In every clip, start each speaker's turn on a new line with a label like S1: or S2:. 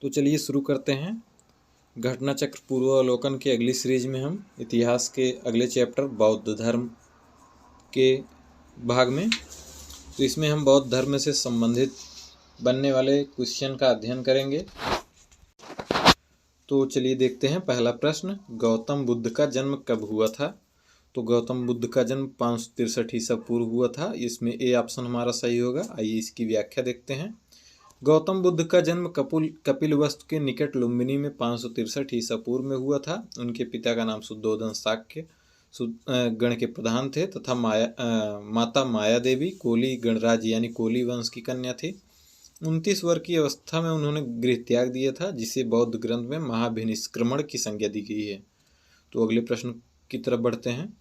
S1: तो चलिए शुरू करते हैं घटना चक्र पूर्वावलोकन के अगली सीरीज में। हम इतिहास के अगले चैप्टर बौद्ध धर्म के भाग में, तो इसमें हम बौद्ध धर्म से संबंधित बनने वाले क्वेश्चन का अध्ययन करेंगे। तो चलिए देखते हैं। पहला प्रश्न, गौतम बुद्ध का जन्म कब हुआ था? तो गौतम बुद्ध का जन्म 563 ईसा पूर्व हुआ था। इसमें ए ऑप्शन हमारा सही होगा। आइए इसकी व्याख्या देखते हैं। गौतम बुद्ध का जन्म कपिलवस्तु के निकट लुम्बिनी में 563 ईसा पूर्व में हुआ था। उनके पिता का नाम शुद्धोदन शाक्य गण के प्रधान थे तथा माता माया देवी कोली गणराज यानी कोली वंश की कन्या थी। 29 वर्ष की अवस्था में उन्होंने गृह त्याग दिया था, जिसे बौद्ध ग्रंथ में महाभिनिष्क्रमण की संज्ञा दी गई है। तो अगले प्रश्न की तरफ बढ़ते हैं।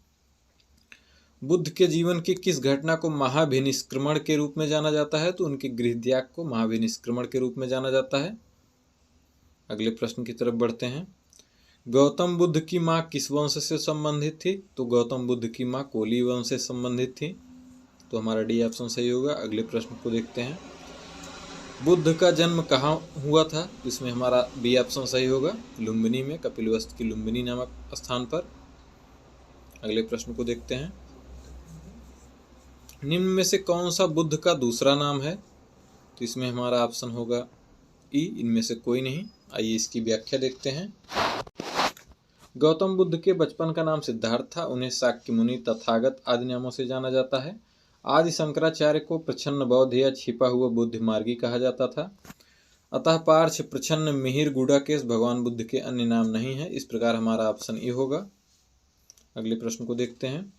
S1: बुद्ध के जीवन की किस घटना को महाभिनिष्क्रमण के रूप में जाना जाता है? तो उनके गृह त्याग को महाभिनिष्क्रमण के रूप में जाना जाता है। अगले प्रश्न की तरफ बढ़ते हैं। गौतम बुद्ध की माँ किस वंश से संबंधित थी? तो गौतम बुद्ध की माँ कोली वंश से संबंधित थी। तो हमारा डी ऑप्शन सही होगा। अगले प्रश्न को देखते हैं। बुद्ध का जन्म कहाँ हुआ था? इसमें हमारा बी ऑप्शन सही होगा, लुम्बिनी में, कपिलवस्तु की लुम्बिनी नामक स्थान पर। अगले प्रश्न को देखते हैं। निम्न में से कौन सा बुद्ध का दूसरा नाम है? तो इसमें हमारा ऑप्शन होगा ई, इनमें से कोई नहीं। आइए इसकी व्याख्या देखते हैं। गौतम बुद्ध के बचपन का नाम सिद्धार्थ था। उन्हें शाक्य मुनि, तथागत आदि नामों से जाना जाता है। आदि शंकराचार्य को प्रच्छन्न बौद्ध या छिपा हुआ बुद्ध मार्गी कहा जाता था। अतः पार्श, प्रच्छन्न, मिहिर, गुडाकेश भगवान बुद्ध के अन्य नाम नहीं है। इस प्रकार हमारा ऑप्शन ए होगा। अगले प्रश्न को देखते हैं।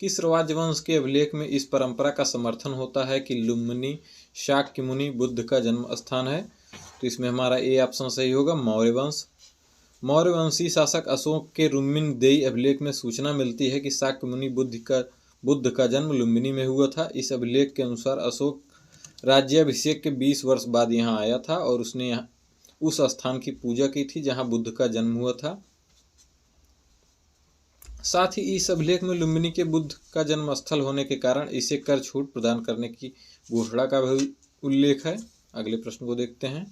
S1: किस राजवंश के अभिलेख में इस परंपरा का समर्थन होता है कि लुम्बिनी शाक्य मुनि बुद्ध का जन्म स्थान है? तो इसमें हमारा ए ऑप्शन सही होगा, मौर्य वंश। मौर्य वंशी शासक अशोक के रुम्मिन देई अभिलेख में सूचना मिलती है कि शाक्य मुनि बुद्ध का जन्म लुम्बिनी में हुआ था। इस अभिलेख के अनुसार अशोक राज्याभिषेक के 20 वर्ष बाद यहाँ आया था और उसने यहाँ उस स्थान की पूजा की थी जहाँ बुद्ध का जन्म हुआ था। साथ ही इस अभिलेख में लुम्बिनी के बुद्ध का जन्म स्थल होने के कारण इसे कर छूट प्रदान करने की घोषणा का भी उल्लेख है। अगले प्रश्न को देखते हैं।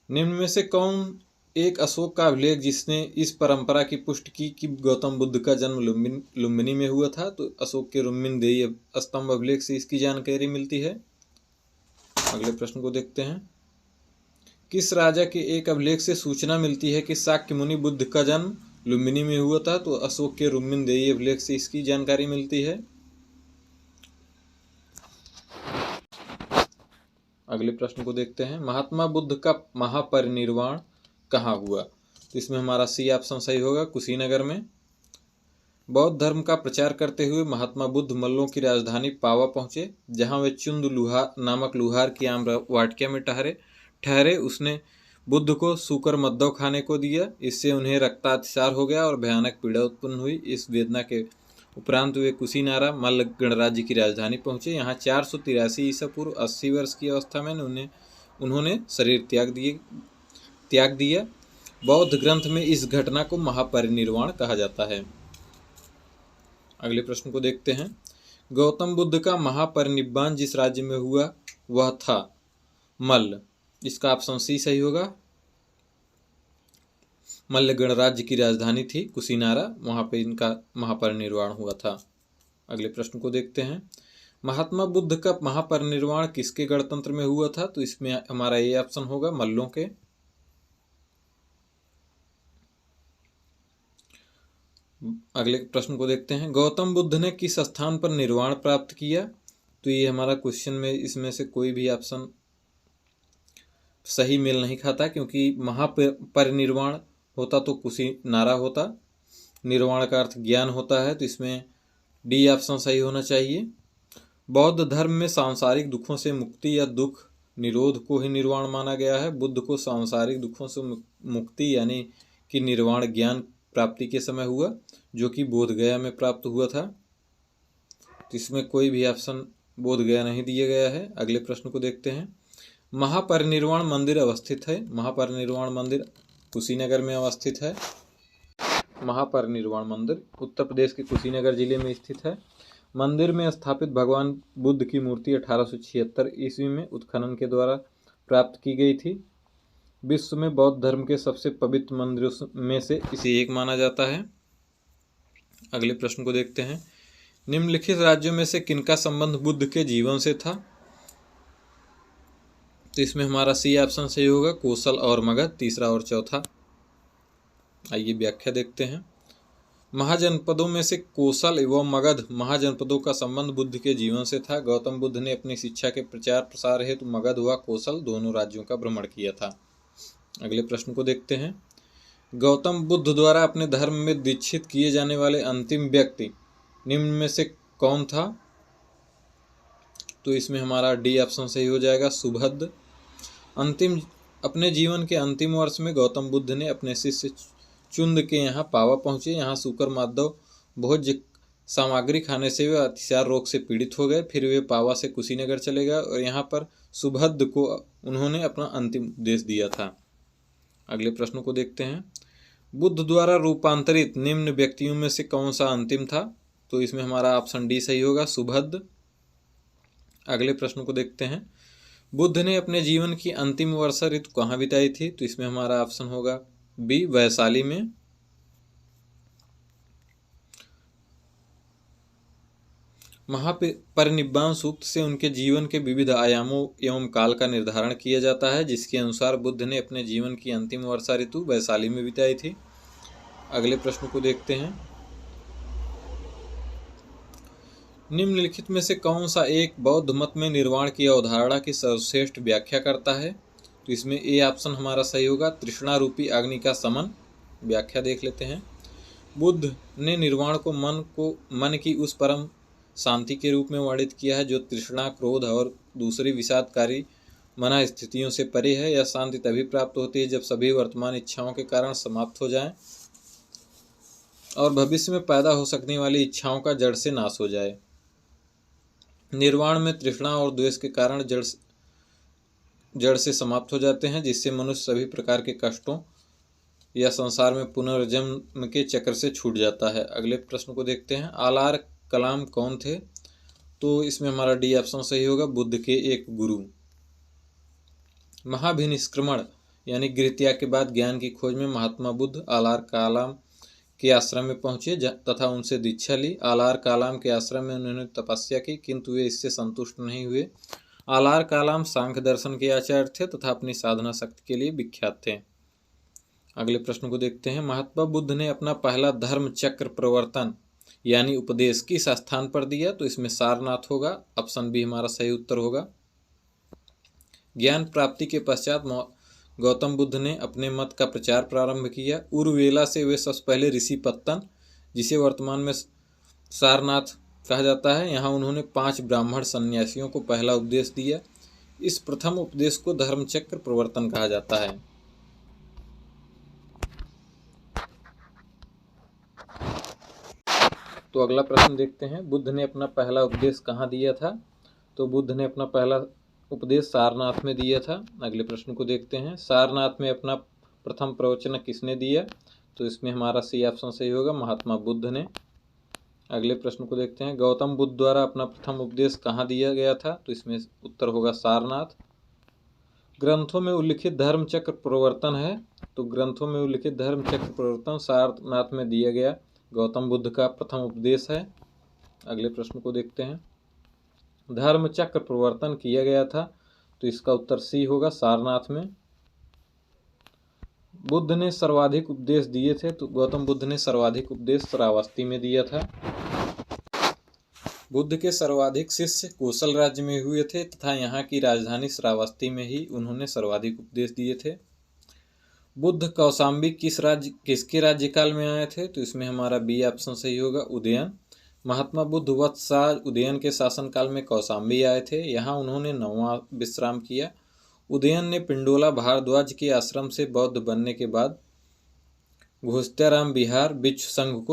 S1: निम्न में से कौन एक अशोक का अभिलेख जिसने इस परंपरा की पुष्टि की कि गौतम बुद्ध का जन्म लुम्बिनी में हुआ था? तो अशोक के रुम्मिन देई स्तंभ अभिलेख से इसकी जानकारी मिलती है। अगले प्रश्न को देखते हैं। किस राजा के एक अभिलेख से सूचना मिलती है कि शाक्य मुनि बुद्ध का जन्म लुम्बिनी में हुआ था? तो अशोक के रुम्मिन देई अभिलेख से इसकी जानकारी मिलती है। अगले प्रश्न को देखते हैं। महात्मा बुद्ध का महापरिनिर्वाण कहाँ हुआ? तो इसमें हमारा सी ऑप्शन सही होगा, कुशीनगर में। बौद्ध धर्म का प्रचार करते हुए महात्मा बुद्ध मल्लों की राजधानी पावा पहुंचे, जहां वे चुंद लुहार नामक लुहार की आम्र वाटिका में ठहरे। उसने बुद्ध को सूकर मद्दव खाने को दिया। इससे उन्हें रक्तातिसार हो गया और भयानक पीड़ा उत्पन्न हुई। इस वेदना के उपरांत वे कुशीनारा मल्ल गणराज्य की राजधानी पहुंचे। यहाँ 483 ईसा पूर्व 80 वर्ष की अवस्था में उन्होंने शरीर त्याग दिया। बौद्ध ग्रंथ में इस घटना को महापरिनिर्वाण कहा जाता है। अगले प्रश्न को देखते हैं। गौतम बुद्ध का महापरिनिर्वाण जिस राज्य में हुआ वह था मल्ल। इसका ऑप्शन सी सही होगा। मल्ल गणराज्य की राजधानी थी कुशीनारा, वहां पे इनका महापरिनिर्वाण हुआ था। अगले प्रश्न को देखते हैं। महात्मा बुद्ध का महापरिनिर्वाण किसके गणतंत्र में हुआ था? तो इसमें हमारा ये ऑप्शन होगा, मल्लों के। अगले प्रश्न को देखते हैं। गौतम बुद्ध ने किस स्थान पर निर्वाण प्राप्त किया? तो ये हमारा क्वेश्चन में इसमें से कोई भी ऑप्शन सही मेल नहीं खाता, क्योंकि महापरिनिर्वाण होता तो कुशीनारा होता। निर्वाण का अर्थ ज्ञान होता है, तो इसमें डी ऑप्शन सही होना चाहिए। बौद्ध धर्म में सांसारिक दुखों से मुक्ति या दुख निरोध को ही निर्वाण माना गया है। बुद्ध को सांसारिक दुखों से मुक्ति यानी कि निर्वाण ज्ञान प्राप्ति के समय हुआ, जो कि बोधगया में प्राप्त हुआ था। तो इसमें कोई भी ऑप्शन बोधगया नहीं दिया गया है। अगले प्रश्न को देखते हैं। महापरिनिर्वाण मंदिर अवस्थित है। महापरिनिर्वाण मंदिर कुशीनगर में अवस्थित है। महापरिनिर्वाण मंदिर उत्तर प्रदेश के कुशीनगर जिले में स्थित है। मंदिर में स्थापित भगवान बुद्ध की मूर्ति 1876 ईस्वी में उत्खनन के द्वारा प्राप्त की गई थी। विश्व में बौद्ध धर्म के सबसे पवित्र मंदिरों में से इसे एक माना जाता है। अगले प्रश्न को देखते हैं। निम्नलिखित राज्यों में से किनका संबंध बुद्ध के जीवन से था? तो इसमें हमारा सी ऑप्शन सही होगा, कौशल और मगध, तीसरा और चौथा। आइए व्याख्या देखते हैं। महाजनपदों में से कौशल एवं मगध महाजनपदों का संबंध बुद्ध के जीवन से था। गौतम बुद्ध ने अपनी शिक्षा के प्रचार प्रसार हेतु मगध व कौशल दोनों राज्यों का भ्रमण किया था। अगले प्रश्न को देखते हैं। गौतम बुद्ध द्वारा अपने धर्म में दीक्षित किए जाने वाले अंतिम व्यक्ति निम्न में से कौन था? तो इसमें हमारा डी ऑप्शन सही हो जाएगा, सुभद्र। अपने जीवन के अंतिम वर्ष में गौतम बुद्ध ने अपने शिष्य चुंद के यहाँ पावा पहुँचे। यहाँ शुकर माधव भोज्य सामग्री खाने से वे अतिसार रोग से पीड़ित हो गए। फिर वे पावा से कुशीनगर चले गए और यहाँ पर सुभद्र को उन्होंने अपना अंतिम उपदेश दिया था। अगले प्रश्न को देखते हैं। बुद्ध द्वारा रूपांतरित निम्न व्यक्तियों में से कौन सा अंतिम था? तो इसमें हमारा ऑप्शन डी सही होगा, सुभद्र। अगले प्रश्न को देखते हैं। बुद्ध ने अपने जीवन की अंतिम वर्षा ऋतु कहाँ बिताई थी? तो इसमें हमारा ऑप्शन होगा बी, वैशाली में। महापरिनिब्बाण सूक्त से उनके जीवन के विविध आयामों एवं काल का निर्धारण किया जाता है, जिसके अनुसार बुद्ध ने अपने जीवन की अंतिम वर्षा ऋतु वैशाली में बिताई थी। अगले प्रश्न को देखते हैं। निम्नलिखित में से कौन सा एक बौद्ध मत में निर्वाण की अवधारणा की सर्वश्रेष्ठ व्याख्या करता है? तो इसमें ए ऑप्शन हमारा सही होगा, तृष्णा रूपी अग्नि का समन। व्याख्या देख लेते हैं। बुद्ध ने निर्वाण को मन की उस परम शांति के रूप में वर्णित किया है जो तृष्णा, क्रोध और दूसरी विषादकारी मना स्थितियों से परे है। यह शांति तभी प्राप्त होती है जब सभी वर्तमान इच्छाओं के कारण समाप्त हो जाएं और भविष्य में पैदा हो सकने वाली इच्छाओं का जड़ से नाश हो जाए। निर्वाण में तृष्णा और द्वेष के कारण जड़ से समाप्त हो जाते हैं, जिससे मनुष्य सभी प्रकार के कष्टों या संसार में पुनर्जन्म के चक्र से छूट जाता है। अगले प्रश्न को देखते हैं। आलार कलाम कौन थे? तो इसमें हमारा डी ऑप्शन सही होगा, बुद्ध के एक गुरु। महाभिनिष्क्रमण यानी गृहत्याग के बाद ज्ञान की खोज में महात्मा बुद्ध आलार कालाम के आश्रम में पहुंचे तथा उनसे दीक्षा ली। आलार कालाम के आश्रम में उन्होंने तपस्या की, किंतु वे इससे संतुष्ट नहीं हुए। आलार कालाम सांख्य दर्शन के आचार्य थे तथा अपनी साधना शक्ति के लिए विख्यात थे। अगले प्रश्न को देखते हैं। महात्मा बुद्ध ने अपना पहला धर्म चक्र प्रवर्तन यानी उपदेश किस स्थान पर दिया? तो इसमें सारनाथ होगा। ऑप्शन बी हमारा सही उत्तर होगा। ज्ञान प्राप्ति के पश्चात गौतम बुद्ध ने अपने मत का प्रचार प्रारंभ किया। उर्वेला से वे सबसे पहले ऋषि पत्तन, जिसे वर्तमान में सारनाथ कहा जाता है, यहाँ उन्होंने 5 ब्राह्मण सन्यासियों को पहला उपदेश दिया। इस प्रथम उपदेश को धर्मचक्र प्रवर्तन कहा जाता है। तो अगला प्रश्न देखते हैं। बुद्ध ने अपना पहला उपदेश कहाँ दिया था? तो बुद्ध ने अपना पहला उपदेश सारनाथ में दिया था। अगले प्रश्न को देखते हैं। सारनाथ में अपना प्रथम प्रवचन किसने दिया? तो इसमें हमारा सी ऑप्शन सही होगा, महात्मा बुद्ध ने। अगले प्रश्न को देखते हैं। गौतम बुद्ध द्वारा अपना प्रथम उपदेश कहाँ दिया गया था? तो इसमें उत्तर होगा सारनाथ। ग्रंथों में उल्लिखित धर्मचक्र प्रवर्तन है, तो ग्रंथों में उल्लिखित धर्मचक्र प्रवर्तन सारनाथ में दिया गया गौतम बुद्ध का प्रथम उपदेश है। अगले प्रश्न को देखते हैं। धर्मचक्र प्रवर्तन किया गया था, तो इसका उत्तर सी होगा, सारनाथ में। बुद्ध ने सर्वाधिक उपदेश दिए थे, तो गौतम बुद्ध ने सर्वाधिक उपदेश श्रावस्ती में दिया था। बुद्ध के सर्वाधिक शिष्य कौशल राज्य में हुए थे तथा यहाँ की राजधानी श्रावस्ती में ही उन्होंने सर्वाधिक उपदेश दिए थे। बुद्ध कौशाम्बी किसके राज्यकाल में आए थे? तो इसमें हमारा बी ऑप्शन सही होगा, उदयन। महात्मा बुद्ध वत्स उदयन के शासनकाल में कौशाम्बी आए थे। यहाँ उन्होंने 9वां विश्राम किया। उदयन ने पिंडोला भारद्वाज के आश्रम से बौद्ध बनने के बाद घोस्त्याराम विहार भिक्षु संघ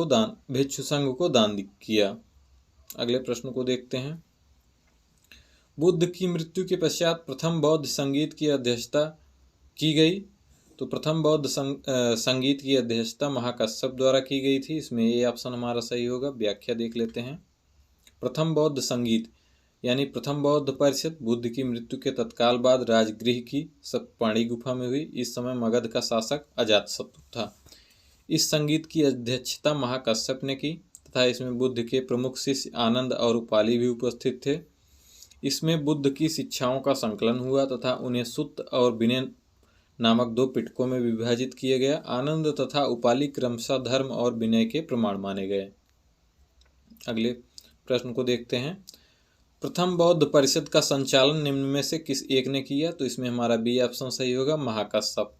S1: को दान किया। अगले प्रश्न को देखते हैं। बुद्ध की मृत्यु के पश्चात प्रथम बौद्ध संगीत की अध्यक्षता की गई, तो प्रथम बौद्ध संगीत की अध्यक्षता महाकश्यप द्वारा की गई थी। इसमें ये ऑप्शन हमारा सही होगा। व्याख्या देख लेते हैं। प्रथम बौद्ध संगीत यानी प्रथम बौद्ध परिषद बुद्ध की मृत्यु के तत्काल बाद राजगृह की सप्तपाणी गुफा में हुई। इस समय मगध का शासक अजातशत्रु था। इस संगीत की अध्यक्षता महाकश्यप ने की तथा इसमें बुद्ध के प्रमुख शिष्य आनंद और उपाली भी उपस्थित थे। इसमें बुद्ध की शिक्षाओं का संकलन हुआ तथा उन्हें सुत्त और विनय नामक 2 पिटकों में विभाजित किया गया। आनंद तथा उपाली क्रमशः धर्म और विनय के प्रमाण माने गए। अगले प्रश्न को देखते हैं। प्रथम बौद्ध परिषद का संचालन निम्न में से किस एक ने किया? तो इसमें हमारा बी ऑप्शन सही होगा, महाकश्यप।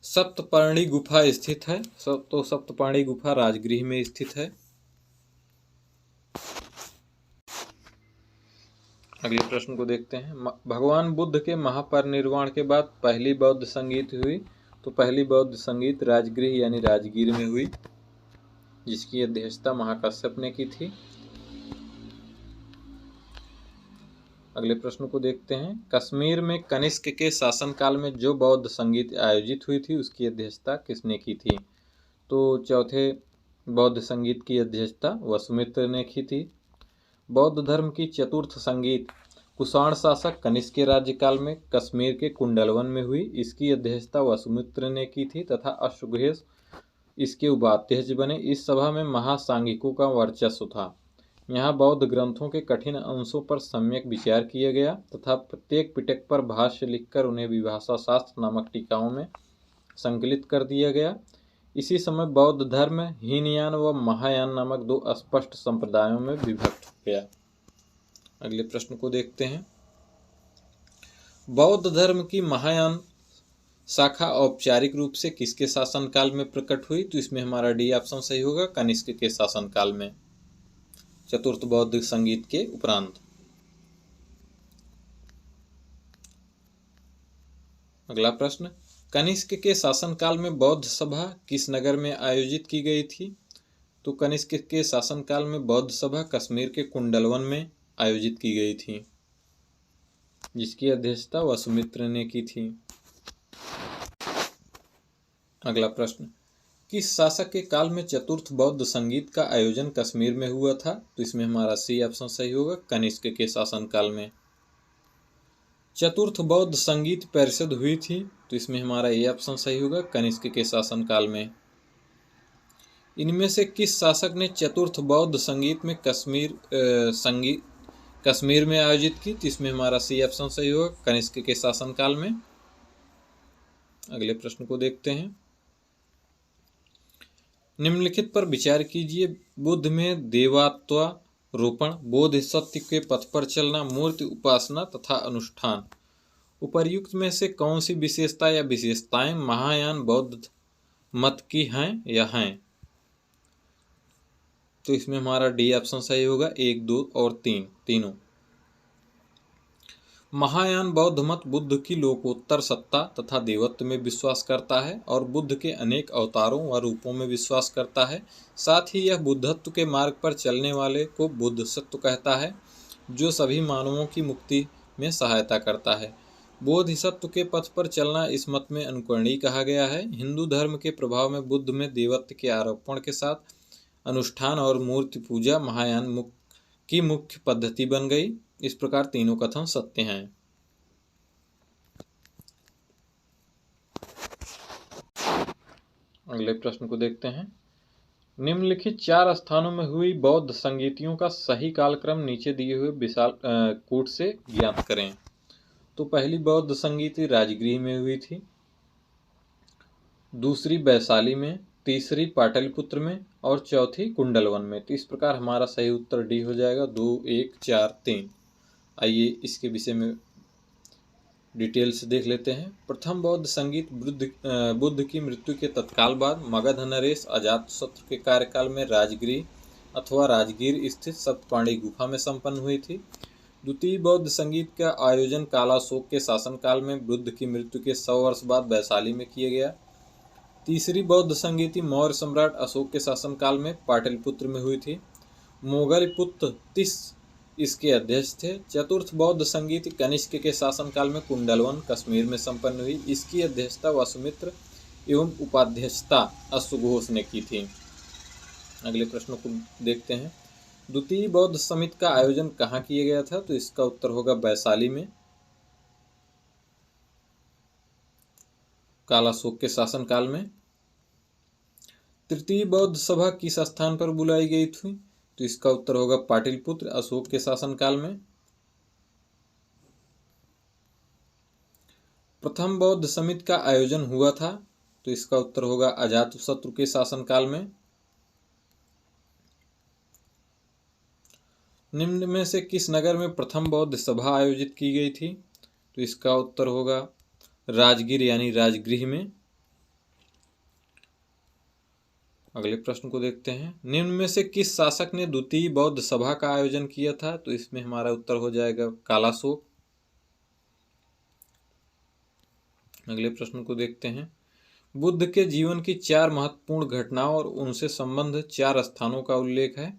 S1: सप्तपर्णी गुफा स्थित है, तो सप्तपर्णी गुफा राजगृह में स्थित है। अगले प्रश्न को देखते हैं। भगवान बुद्ध के महापरिनिर्वाण के बाद पहली बौद्ध संगीत हुई, तो पहली बौद्ध संगीत राजगृह यानी राजगीर में हुई, जिसकी अध्यक्षता महाकश्यप ने की थी। अगले प्रश्न को देखते हैं। कश्मीर में कनिष्क के शासनकाल में जो बौद्ध संगीत आयोजित हुई थी उसकी अध्यक्षता किसने की थी? तो चौथे बौद्ध संगीत की अध्यक्षता वसुमित्र ने की थी। बौद्ध धर्म की चतुर्थ संगीत कुषाण शासक कनिष्क के राज्यकाल में कश्मीर के कुंडलवन में हुई। इसकी अध्यक्षता वसुमित्र ने की थी तथा अश्वघोष इसके उपाध्यक्ष बने। इस सभा में महासांघिकों का वर्चस्व था। यहाँ बौद्ध ग्रंथों के कठिन अंशों पर सम्यक विचार किया गया तथा प्रत्येक पिटक पर भाष्य लिखकर उन्हें विभाषा शास्त्र नामक टीकाओं में संकलित कर दिया गया। इसी समय बौद्ध धर्म हीनयान व महायान नामक 2 स्पष्ट संप्रदायों में विभक्त हो गया। अगले प्रश्न को देखते हैं। बौद्ध धर्म की महायान शाखा औपचारिक रूप से किसके शासनकाल में प्रकट हुई? तो इसमें हमारा डी ऑप्शन सही होगा, कनिष्क के शासनकाल में, चतुर्थ बौद्ध संगीत के उपरांत। अगला प्रश्न, कनिष्क के शासनकाल में बौद्ध सभा किस नगर में आयोजित की गई थी? तो कनिष्क के शासनकाल में बौद्ध सभा कश्मीर के कुंडलवन में आयोजित की गई थी, जिसकी अध्यक्षता वसुमित्र ने की थी। अगला प्रश्न, किस शासक के काल में चतुर्थ बौद्ध संगीत का आयोजन कश्मीर में हुआ था? तो इसमें हमारा सी ऑप्शन सही होगा, कनिष्क के शासनकाल में चतुर्थ बौद्ध संगीत परिषद हुई थी, तो इसमें हमारा ए ऑप्शन सही होगा, कनिष्क के शासनकाल में। इनमें से किस शासक ने चतुर्थ बौद्ध संगीत में कश्मीर में आयोजित की? तो इसमें हमारा सी ऑप्शन सही होगा, कनिष्क के शासनकाल में। अगले प्रश्न को देखते हैं। निम्नलिखित पर विचार कीजिए। बुद्ध में देवत्वारोपण, बोधिसत्व के पथ पर चलना, मूर्ति उपासना तथा अनुष्ठान, उपर्युक्त में से कौन सी विशेषता या विशेषताएं महायान बौद्ध मत की हैं या हैं? तो इसमें हमारा डी ऑप्शन सही होगा, 1, 2 और 3 तीनों। महायान बौद्ध मत बुद्ध की लोकोत्तर सत्ता तथा देवत्व में विश्वास करता है और बुद्ध के अनेक अवतारों व रूपों में विश्वास करता है। साथ ही यह बुद्धत्व के मार्ग पर चलने वाले को बुद्धसत्व कहता है, जो सभी मानवों की मुक्ति में सहायता करता है। बोधिसत्व के पथ पर चलना इस मत में अनुकरणीय कहा गया है। हिंदू धर्म के प्रभाव में बुद्ध में देवत्व के आरोपण के साथ अनुष्ठान और मूर्ति पूजा महायान की मुख्य पद्धति बन गई। इस प्रकार तीनों कथन सत्य हैं। अगले प्रश्न को देखते हैं। निम्नलिखित 4 स्थानों में हुई बौद्ध संगीतियों का सही कालक्रम नीचे दिए हुए विशाल कूट से ज्ञात करें। तो पहली बौद्ध संगीति राजगृह में हुई थी, दूसरी वैशाली में, तीसरी पाटलिपुत्र में और चौथी कुंडलवन में। तो इस प्रकार हमारा सही उत्तर डी हो जाएगा, 2, 1, 4, 3। आइए इसके विषय में डिटेल से देख लेते हैं। प्रथम बौद्ध संगीत बुद्ध की मृत्यु के तत्काल बाद मगध नरेश अजातशत्रु के कार्यकाल में राजगृह अथवा राजगीर स्थित सप्तपाणी गुफा में संपन्न हुई थी। द्वितीय बौद्ध संगीत का आयोजन कालाशोक के शासनकाल में बुद्ध की मृत्यु के 100 वर्ष बाद वैशाली में किया गया। तीसरी बौद्ध संगीति मौर्य सम्राट अशोक के शासनकाल में पाटलिपुत्र में हुई थी। मोगलपुत्र तिस इसके अध्यक्ष थे। चतुर्थ बौद्ध संगीति कनिष्क के शासनकाल में कुंडलवन कश्मीर में संपन्न हुई। इसकी अध्यक्षता वसुमित्र एवं उपाध्यक्षता अश्वघोष ने की थी। अगले प्रश्नों को देखते हैं। द्वितीय बौद्ध समिति का आयोजन कहाँ किया गया था? तो इसका उत्तर होगा वैशाली में, कालाशोक के शासनकाल में। तृतीय बौद्ध सभा किस स्थान पर बुलाई गई थी? तो इसका उत्तर होगा पाटलिपुत्र, अशोक के शासनकाल में। प्रथम बौद्ध समिति का आयोजन हुआ था? तो इसका उत्तर होगा अजातशत्रु के शासनकाल में। निम्न में से किस नगर में प्रथम बौद्ध सभा आयोजित की गई थी? तो इसका उत्तर होगा राजगीर यानी राजगृह में। अगले प्रश्न को देखते हैं। निम्न में से किस शासक ने द्वितीय बौद्ध सभा का आयोजन किया था? तो इसमें हमारा उत्तर हो जाएगा कालाशोक। अगले प्रश्न को देखते हैं। बुद्ध के जीवन की 4 महत्वपूर्ण घटनाओं और उनसे संबंध 4 स्थानों का उल्लेख है,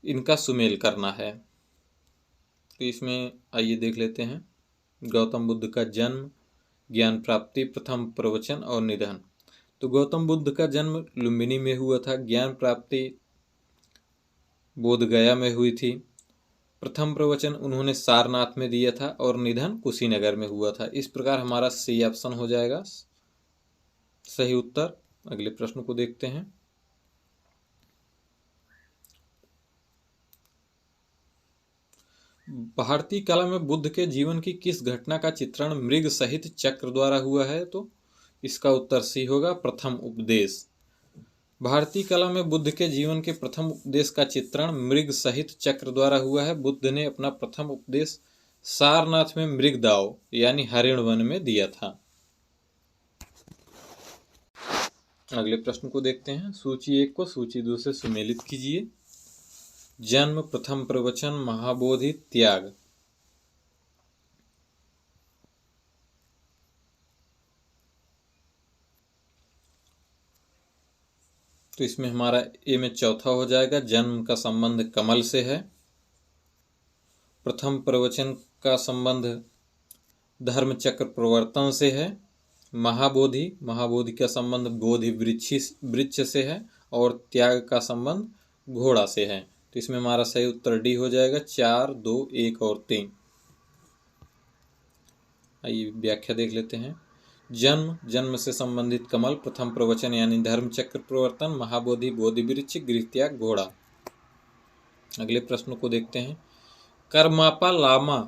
S1: इनका सुमेल करना है। तो इसमें आइए देख लेते हैं। गौतम बुद्ध का जन्म, ज्ञान प्राप्ति, प्रथम प्रवचन और निधन। तो गौतम बुद्ध का जन्म लुम्बिनी में हुआ था, ज्ञान प्राप्ति बोधगया में हुई थी, प्रथम प्रवचन उन्होंने सारनाथ में दिया था और निधन कुशीनगर में हुआ था। इस प्रकार हमारा सी ऑप्शन हो जाएगा सही उत्तर। अगले प्रश्न को देखते हैं। भारतीय कला में बुद्ध के जीवन की किस घटना का चित्रण मृग सहित चक्र द्वारा हुआ है? तो इसका उत्तर सी होगा प्रथम उपदेश। भारतीय कला में बुद्ध के जीवन के प्रथम उपदेश का चित्रण मृग सहित चक्र द्वारा हुआ है। बुद्ध ने अपना प्रथम उपदेश सारनाथ में मृगदाव यानी हरिण वन में दिया था। अगले प्रश्न को देखते हैं। सूची 1 को सूची 2 से सुमेलित कीजिए। जन्म, प्रथम प्रवचन, महाबोधि, त्याग। तो इसमें हमारा ए में चौथा हो जाएगा। जन्म का संबंध कमल से है। प्रथम प्रवचन का संबंध धर्म चक्र प्रवर्तन से है। महाबोधि का संबंध बोधि वृक्ष से है और त्याग का संबंध घोड़ा से है। तो इसमें हमारा सही उत्तर डी हो जाएगा। 4, 2, 1 और 3। आइए व्याख्या देख लेते हैं। जन्म से संबंधित कमल, प्रथम प्रवचन यानी धर्म चक्र प्रवर्तन, महाबोधि बोधि वृक्ष, गृह त्याग घोड़ा। अगले प्रश्न को देखते हैं। करमापा लामा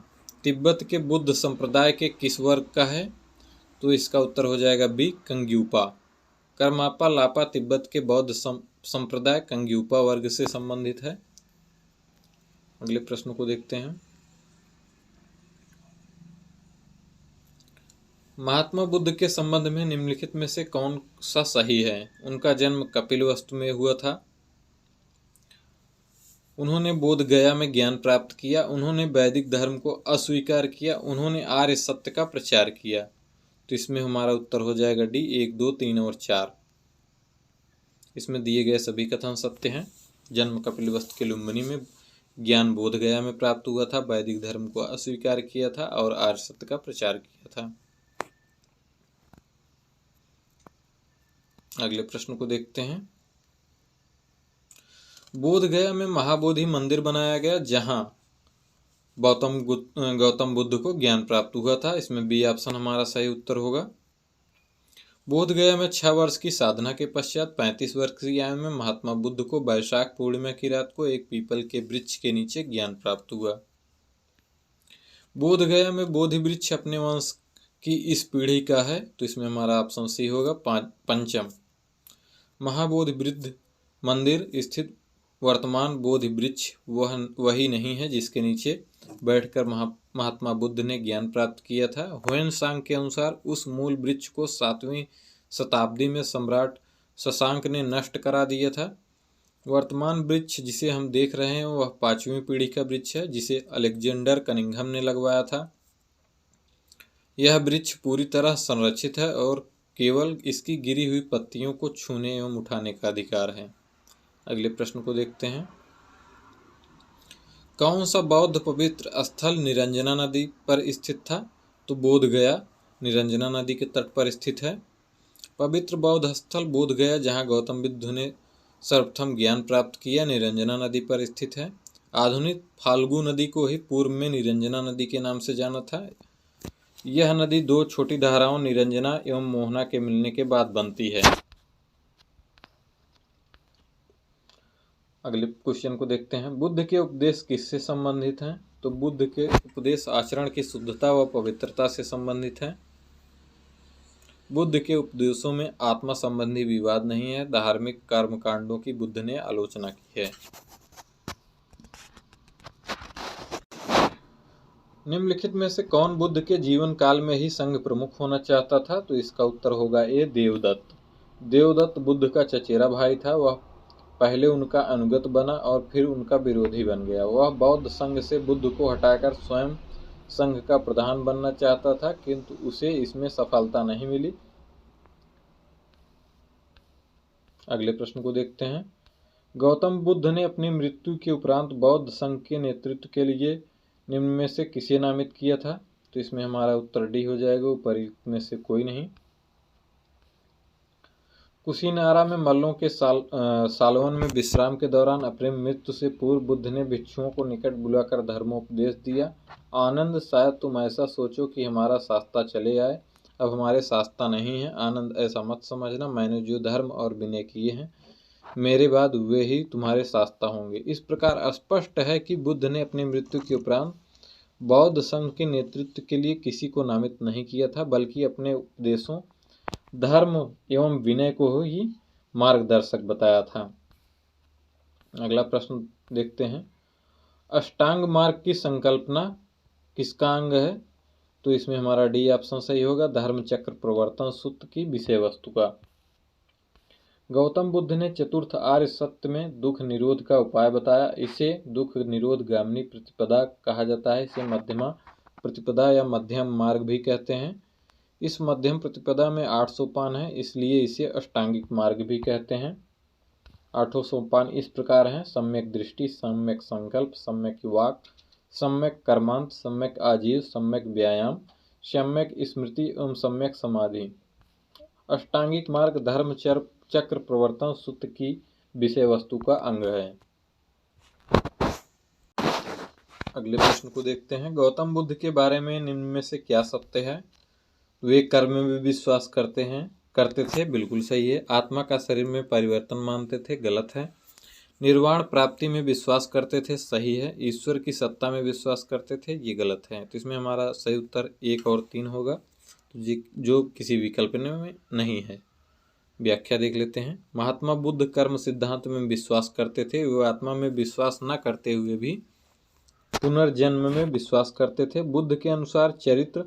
S1: तिब्बत के बुद्ध संप्रदाय के किस वर्ग का है? तो इसका उत्तर हो जाएगा बी, कंग्यूपा। करमापा लापा तिब्बत के बौद्ध संप्रदाय कंग्यूपा वर्ग से संबंधित है। अगले प्रश्न को देखते हैं। महात्मा बुद्ध के संबंध में निम्नलिखित में से कौन सा सही है? उनका जन्म कपिलवस्तु में हुआ था। उन्होंने बोध गया में ज्ञान प्राप्त किया। उन्होंने वैदिक धर्म को अस्वीकार किया। उन्होंने आर्य सत्य का प्रचार किया। तो इसमें हमारा उत्तर हो जाएगा डी, 1, 2, 3 और 4। इसमें दिए गए सभी कथन सत्य हैं। जन्म कपिलवस्तु के लुम्बिनी में, ज्ञान बोध गया में प्राप्त हुआ था, वैदिक धर्म को अस्वीकार किया था और आर्य सत्य का प्रचार किया था। अगले प्रश्न को देखते हैं। बोध गया में महाबोधि मंदिर बनाया गया जहां गौतम बुद्ध को ज्ञान प्राप्त हुआ था। इसमें बी ऑप्शन हमारा सही उत्तर होगा। बोध गया में 6 वर्ष की साधना के पश्चात 35 वर्ष की आयु में महात्मा बुद्ध को वैशाख पूर्णिमा की रात को एक पीपल के वृक्ष के नीचे ज्ञान प्राप्त हुआ। बोध गया में बोधि वृक्ष अपने वंश की इस पीढ़ी का है। तो इसमें हमारा ऑप्शन सी होगा, पंचम। महाबोधि वृद्ध मंदिर स्थित वर्तमान बोधि वृक्ष वही नहीं है जिसके नीचे बैठकर महात्मा बुद्ध ने ज्ञान प्राप्त किया था। ह्वेन-सांग के अनुसार उस मूल वृक्ष को 7वीं शताब्दी में सम्राट शशांक ने नष्ट करा दिया था। वर्तमान वृक्ष जिसे हम देख रहे हैं वह 5वीं पीढ़ी का वृक्ष है जिसे अलेक्जेंडर कनिंघम ने लगवाया था। यह वृक्ष पूरी तरह संरक्षित है और केवल इसकी गिरी हुई पत्तियों को छूने एवं उठाने का अधिकार है। अगले प्रश्न को देखते हैं। कौन सा बौद्ध पवित्र स्थल निरंजना नदी पर स्थित था? तो बोध गया निरंजना नदी के तट पर स्थित है। पवित्र बौद्ध स्थल बोध गया जहाँ गौतम बुद्ध ने सर्वप्रथम ज्ञान प्राप्त किया निरंजना नदी पर स्थित है। आधुनिक फाल्गु नदी को ही पूर्व में निरंजना नदी के नाम से जाना था। यह नदी दो छोटी धाराओं निरंजना एवं मोहना के मिलने के बाद बनती है। अगले क्वेश्चन को देखते हैं। बुद्ध के उपदेश किससे संबंधित हैं? तो बुद्ध के उपदेश आचरण की शुद्धता व पवित्रता से संबंधित हैं। बुद्ध के उपदेशों में आत्मा संबंधी विवाद नहीं है। धार्मिक कर्मकांडों की बुद्ध ने आलोचना की है। निम्नलिखित में से कौन बुद्ध के जीवन काल में ही संघ प्रमुख होना चाहता था? तो इसका उत्तर होगा ए, देवदत्त। देवदत्त बुद्ध का चचेरा भाई था। वह पहले उनका अनुगत बना और फिर उनका विरोधी बन गया। वह बौद्ध संघ से बुद्ध को हटाकर स्वयं संघ का प्रधान बनना चाहता था, किंतु उसे इसमें सफलता नहीं मिली। अगले प्रश्न को देखते हैं। गौतम बुद्ध ने अपनी मृत्यु के उपरांत बौद्ध संघ के नेतृत्व के लिए निम्न में से किसे नामित किया था? तो इसमें हमारा उत्तर डी हो जाएगा, उपर्युक्त में से कोई नहीं। कुशीनारा में मल्लों के सालवन में विश्राम के दौरान अपने मृत्यु से पूर्व बुद्ध ने भिक्षुओं को निकट बुलाकर धर्मोपदेश दिया। आनंद, शायद तुम ऐसा सोचो कि हमारा शास्ता चले आए, अब हमारे शास्ता नहीं है। आनंद, ऐसा मत समझना। मैंने जो धर्म और विनय किए हैं, मेरे बाद वे ही तुम्हारे शास्ता होंगे। इस प्रकार स्पष्ट है कि बुद्ध ने अपनी मृत्यु के उपरांत बौद्ध संघ के नेतृत्व के लिए किसी को नामित नहीं किया था, बल्कि अपने उपदेशों, धर्म एवं विनय को ही मार्गदर्शक बताया था। अगला प्रश्न देखते हैं। अष्टांग मार्ग की संकल्पना किसका अंग है? तो इसमें हमारा डी ऑप्शन सही होगा, धर्म चक्र प्रवर्तन सूत्र की विषय वस्तु का। गौतम बुद्ध ने चतुर्थ आर्य सत्य में दुख निरोध का उपाय बताया। इसे दुख निरोध गामिनी प्रतिपदा कहा जाता है। इसे मध्यमा प्रतिपदा या मध्यम मार्ग भी कहते हैं। इस मध्यम प्रतिपदा में 8 सोपान है, इसलिए इसे अष्टांगिक मार्ग भी कहते हैं। 8 सोपान इस प्रकार हैं। सम्यक दृष्टि, सम्यक संकल्प, सम्यक वाक, सम्यक कर्मांत, सम्यक आजीव, सम्यक व्यायाम, सम्यक स्मृति एवं सम्यक समाधि। अष्टांगिक मार्ग धर्म चक्र प्रवर्तन सूत्र की विषय वस्तु का अंग है। अगले प्रश्न को देखते हैं। गौतम बुद्ध के बारे में निम्न में से क्या सत्य है? वे कर्म में विश्वास करते थे, बिल्कुल सही है। आत्मा का शरीर में परिवर्तन मानते थे, गलत है। निर्वाण प्राप्ति में विश्वास करते थे, सही है। ईश्वर की सत्ता में विश्वास करते थे, ये गलत है। तो इसमें हमारा सही उत्तर 1 और 3 होगा, जो किसी विकल्प में नहीं है। व्याख्या देख लेते हैं। महात्मा बुद्ध कर्म सिद्धांत में विश्वास करते थे। वे आत्मा में विश्वास न करते हुए भी पुनर्जन्म में विश्वास करते थे। बुद्ध के अनुसार चरित्र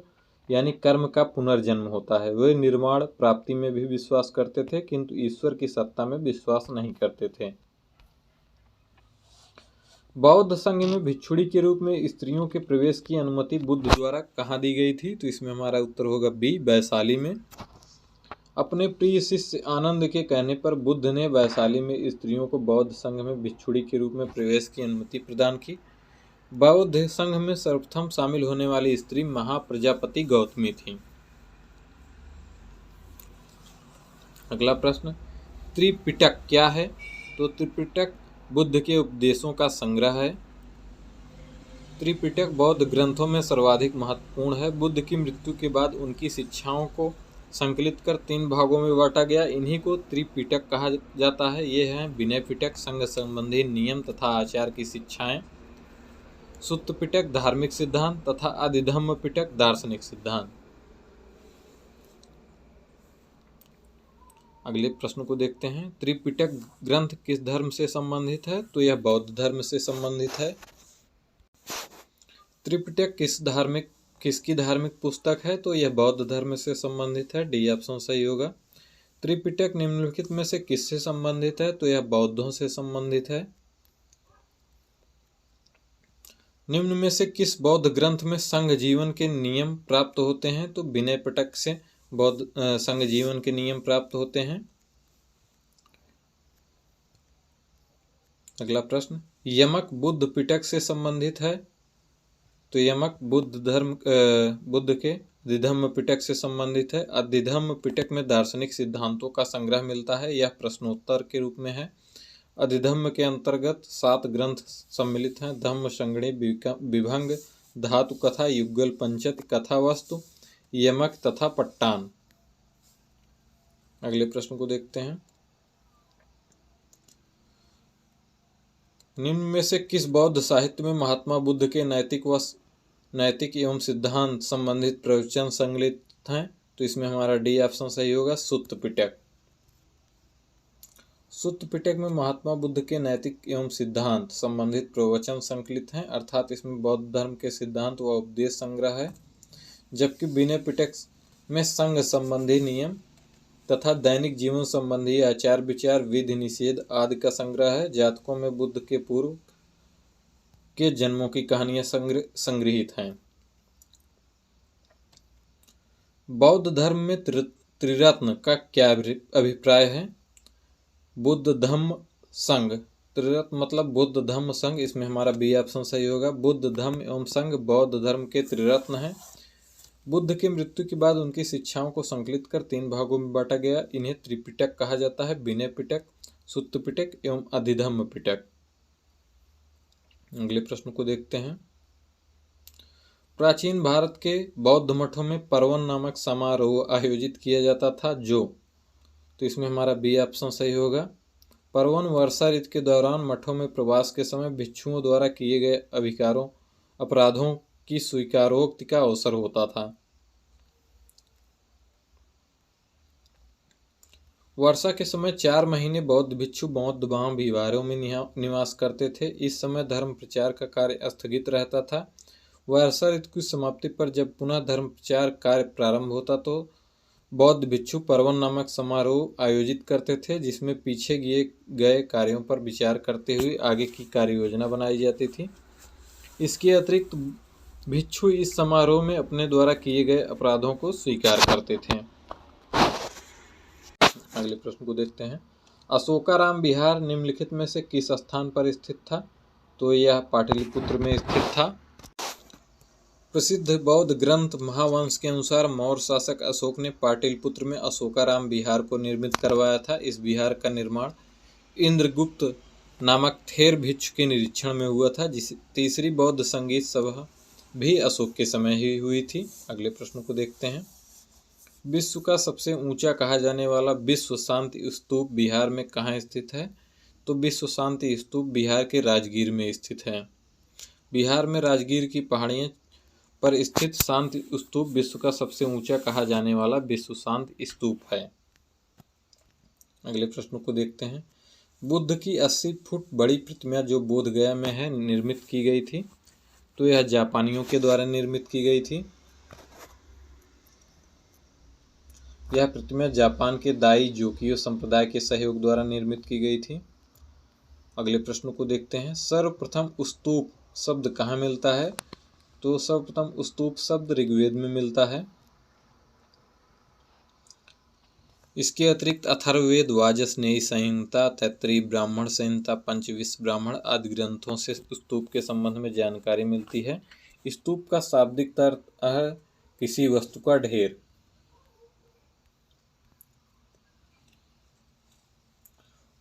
S1: यानी कर्म का पुनर्जन्म होता है। वे निर्वाण प्राप्ति में भी विश्वास करते थे, किंतु ईश्वर की सत्ता में विश्वास नहीं करते थे। बौद्ध संघ में भिक्षुणी के रूप में स्त्रियों के प्रवेश की अनुमति बुद्ध द्वारा कहाँ दी गई थी? तो इसमें हमारा उत्तर होगा बी, वैशाली में। अपने प्रिय शिष्य आनंद के कहने पर बुद्ध ने वैशाली में स्त्रियों को बौद्ध संघ में भिक्षुणी के रूप में प्रवेश की अनुमति प्रदान की। बौद्ध संघ में सर्वप्रथम शामिल होने वाली स्त्री महाप्रजापति गौतमी थी। अगला प्रश्न, त्रिपिटक क्या है? तो त्रिपिटक बुद्ध के उपदेशों का संग्रह है। त्रिपिटक बौद्ध ग्रंथों में सर्वाधिक महत्वपूर्ण है। बुद्ध की मृत्यु के बाद उनकी शिक्षाओं को संकलित कर 3 भागों में बांटा गया। इन्हीं को त्रिपिटक कहा जाता है। ये हैं विनय पिटक, संघ संबंधी नियम तथा आचार की शिक्षाएं, सुत्त पिटक धार्मिक सिद्धांत तथा अधिधम्म पिटक दार्शनिक सिद्धांत। अगले प्रश्न को देखते हैं। त्रिपिटक ग्रंथ किस धर्म से संबंधित है? तो यह बौद्ध धर्म से संबंधित है। त्रिपिटक किसकी धार्मिक पुस्तक है? तो यह बौद्ध धर्म से संबंधित है, डी ऑप्शन सही होगा। त्रिपिटक निम्नलिखित में से किससे संबंधित है? तो यह बौद्धों से संबंधित है। निम्न में से किस बौद्ध ग्रंथ में संघ जीवन के नियम प्राप्त होते हैं? तो विनय पिटक से बौद्ध संघ जीवन के नियम प्राप्त होते हैं। अगला प्रश्न, यमक बुद्ध पिटक से संबंधित है। तो यमक बुद्ध के अधिधम्म पिटक से संबंधित है। अधिधम्म पिटक में दार्शनिक सिद्धांतों का संग्रह मिलता है। यह प्रश्नोत्तर के रूप में है। अधिधम्म के अंतर्गत 7 ग्रंथ सम्मिलित हैं। धम्म, संगणि, विभंग, धातु कथा, युगल, पंचत, कथा वस्तु, यमक तथा पट्टान। अगले प्रश्न को देखते हैं। निम्न में से किस बौद्ध साहित्य में महात्मा बुद्ध के नैतिक एवं सिद्धांत संबंधित प्रवचन संकलित हैं? तो इसमें हमारा डी ऑप्शन सही होगा, सुत्त पिटक। सुत्त पिटक में महात्मा बुद्ध के नैतिक एवं सिद्धांत संबंधित प्रवचन संकलित हैं, अर्थात इसमें बौद्ध धर्म के सिद्धांत व उपदेश संग्रह है। जबकि विनय पिटक में संघ संबंधी नियम तथा दैनिक जीवन संबंधी आचार विचार, विधि निषेध आदि का संग्रह है। जातकों में बुद्ध के पूर्व के जन्मों की कहानियां संग्रहित हैं। बौद्ध धर्म में त्रिरत्न का क्या अभिप्राय है? बुद्ध धम्म संघ। त्रिरत्न मतलब बुद्ध धम्म संघ, इसमें हमारा बी ऑप्शन सही होगा। बुद्ध धम्म एवं संघ बौद्ध धर्म के त्रिरत्न हैं। बुद्ध की मृत्यु के बाद उनकी शिक्षाओं को संकलित कर 3 भागों में बांटा गया। इन्हें त्रिपिटक कहा जाता है, विनय पिटक, सुत्त पिटक एवं अधिधम्म पिटक। अगले प्रश्न को देखते हैं। प्राचीन भारत के बौद्ध मठों में पर्वन नामक समारोह आयोजित किया जाता था तो इसमें हमारा बी ऑप्शन सही होगा। पर्वन वर्षा ऋतु के दौरान मठों में प्रवास के समय भिक्षुओं द्वारा किए गए अपराधों की स्वीकारोक्ति का अवसर होता था। वर्षा के समय 4 महीने बौद्ध भिक्षु बौद्ध विहारों में निवास करते थे। इस समय धर्म प्रचार का कार्य स्थगित रहता था। वर्षा ऋतु की समाप्ति पर जब पुनः धर्म प्रचार कार्य प्रारंभ होता तो बौद्ध भिक्षु पर्वन नामक समारोह आयोजित करते थे, जिसमें पीछे किए गए कार्यों पर विचार करते हुए आगे की कार्य योजना बनाई जाती थी। इसके अतिरिक्त भिक्षु इस समारोह में अपने द्वारा किए गए अपराधों को स्वीकार करते थे। अगले प्रश्न को देखते हैं। अशोकाराम विहार निम्नलिखित में से किस स्थान पर स्थित था? तो यह पाटलिपुत्र में स्थित था। प्रसिद्ध बौद्ध ग्रंथ महावंश के अनुसार मौर्य शासक अशोक ने पाटलिपुत्र में अशोकाराम विहार को निर्मित करवाया था। इस विहार का निर्माण इंद्रगुप्त नामक थेर भिक्षु के निरीक्षण में हुआ था। तीसरी बौद्ध संगीत सभा भी अशोक के समय ही हुई थी। अगले प्रश्न को देखते हैं। विश्व का सबसे ऊंचा कहा जाने वाला विश्व शांति स्तूप बिहार में कहाँ स्थित है? तो विश्व शांति स्तूप बिहार के राजगीर में स्थित है। बिहार में राजगीर की पहाड़ियों पर स्थित शांति स्तूप विश्व का सबसे ऊंचा कहा जाने वाला विश्व शांति स्तूप है। अगले प्रश्न को देखते हैं। बुद्ध की 80 फुट बड़ी प्रतिमा जो बोध गया में है निर्मित की गई थी, तो यह जापानियों के द्वारा निर्मित की गई थी। यह प्रतिमा जापान के दाई जोकियो संप्रदाय के सहयोग द्वारा निर्मित की गई थी। अगले प्रश्न को देखते हैं। सर्वप्रथम स्तूप शब्द कहाँ मिलता है? तो सर्वप्रथम स्तूप शब्द ऋग्वेद में मिलता है। इसके अतिरिक्त अथर्ववेद, वाजस्नेयी संहिता, तैत्तिरीय ब्राह्मण संहिता, पंचविंश ब्राह्मण आदि ग्रंथों से स्तूप के संबंध में जानकारी मिलती है। स्तूप का शाब्दिक अर्थ है किसी वस्तु का ढेर।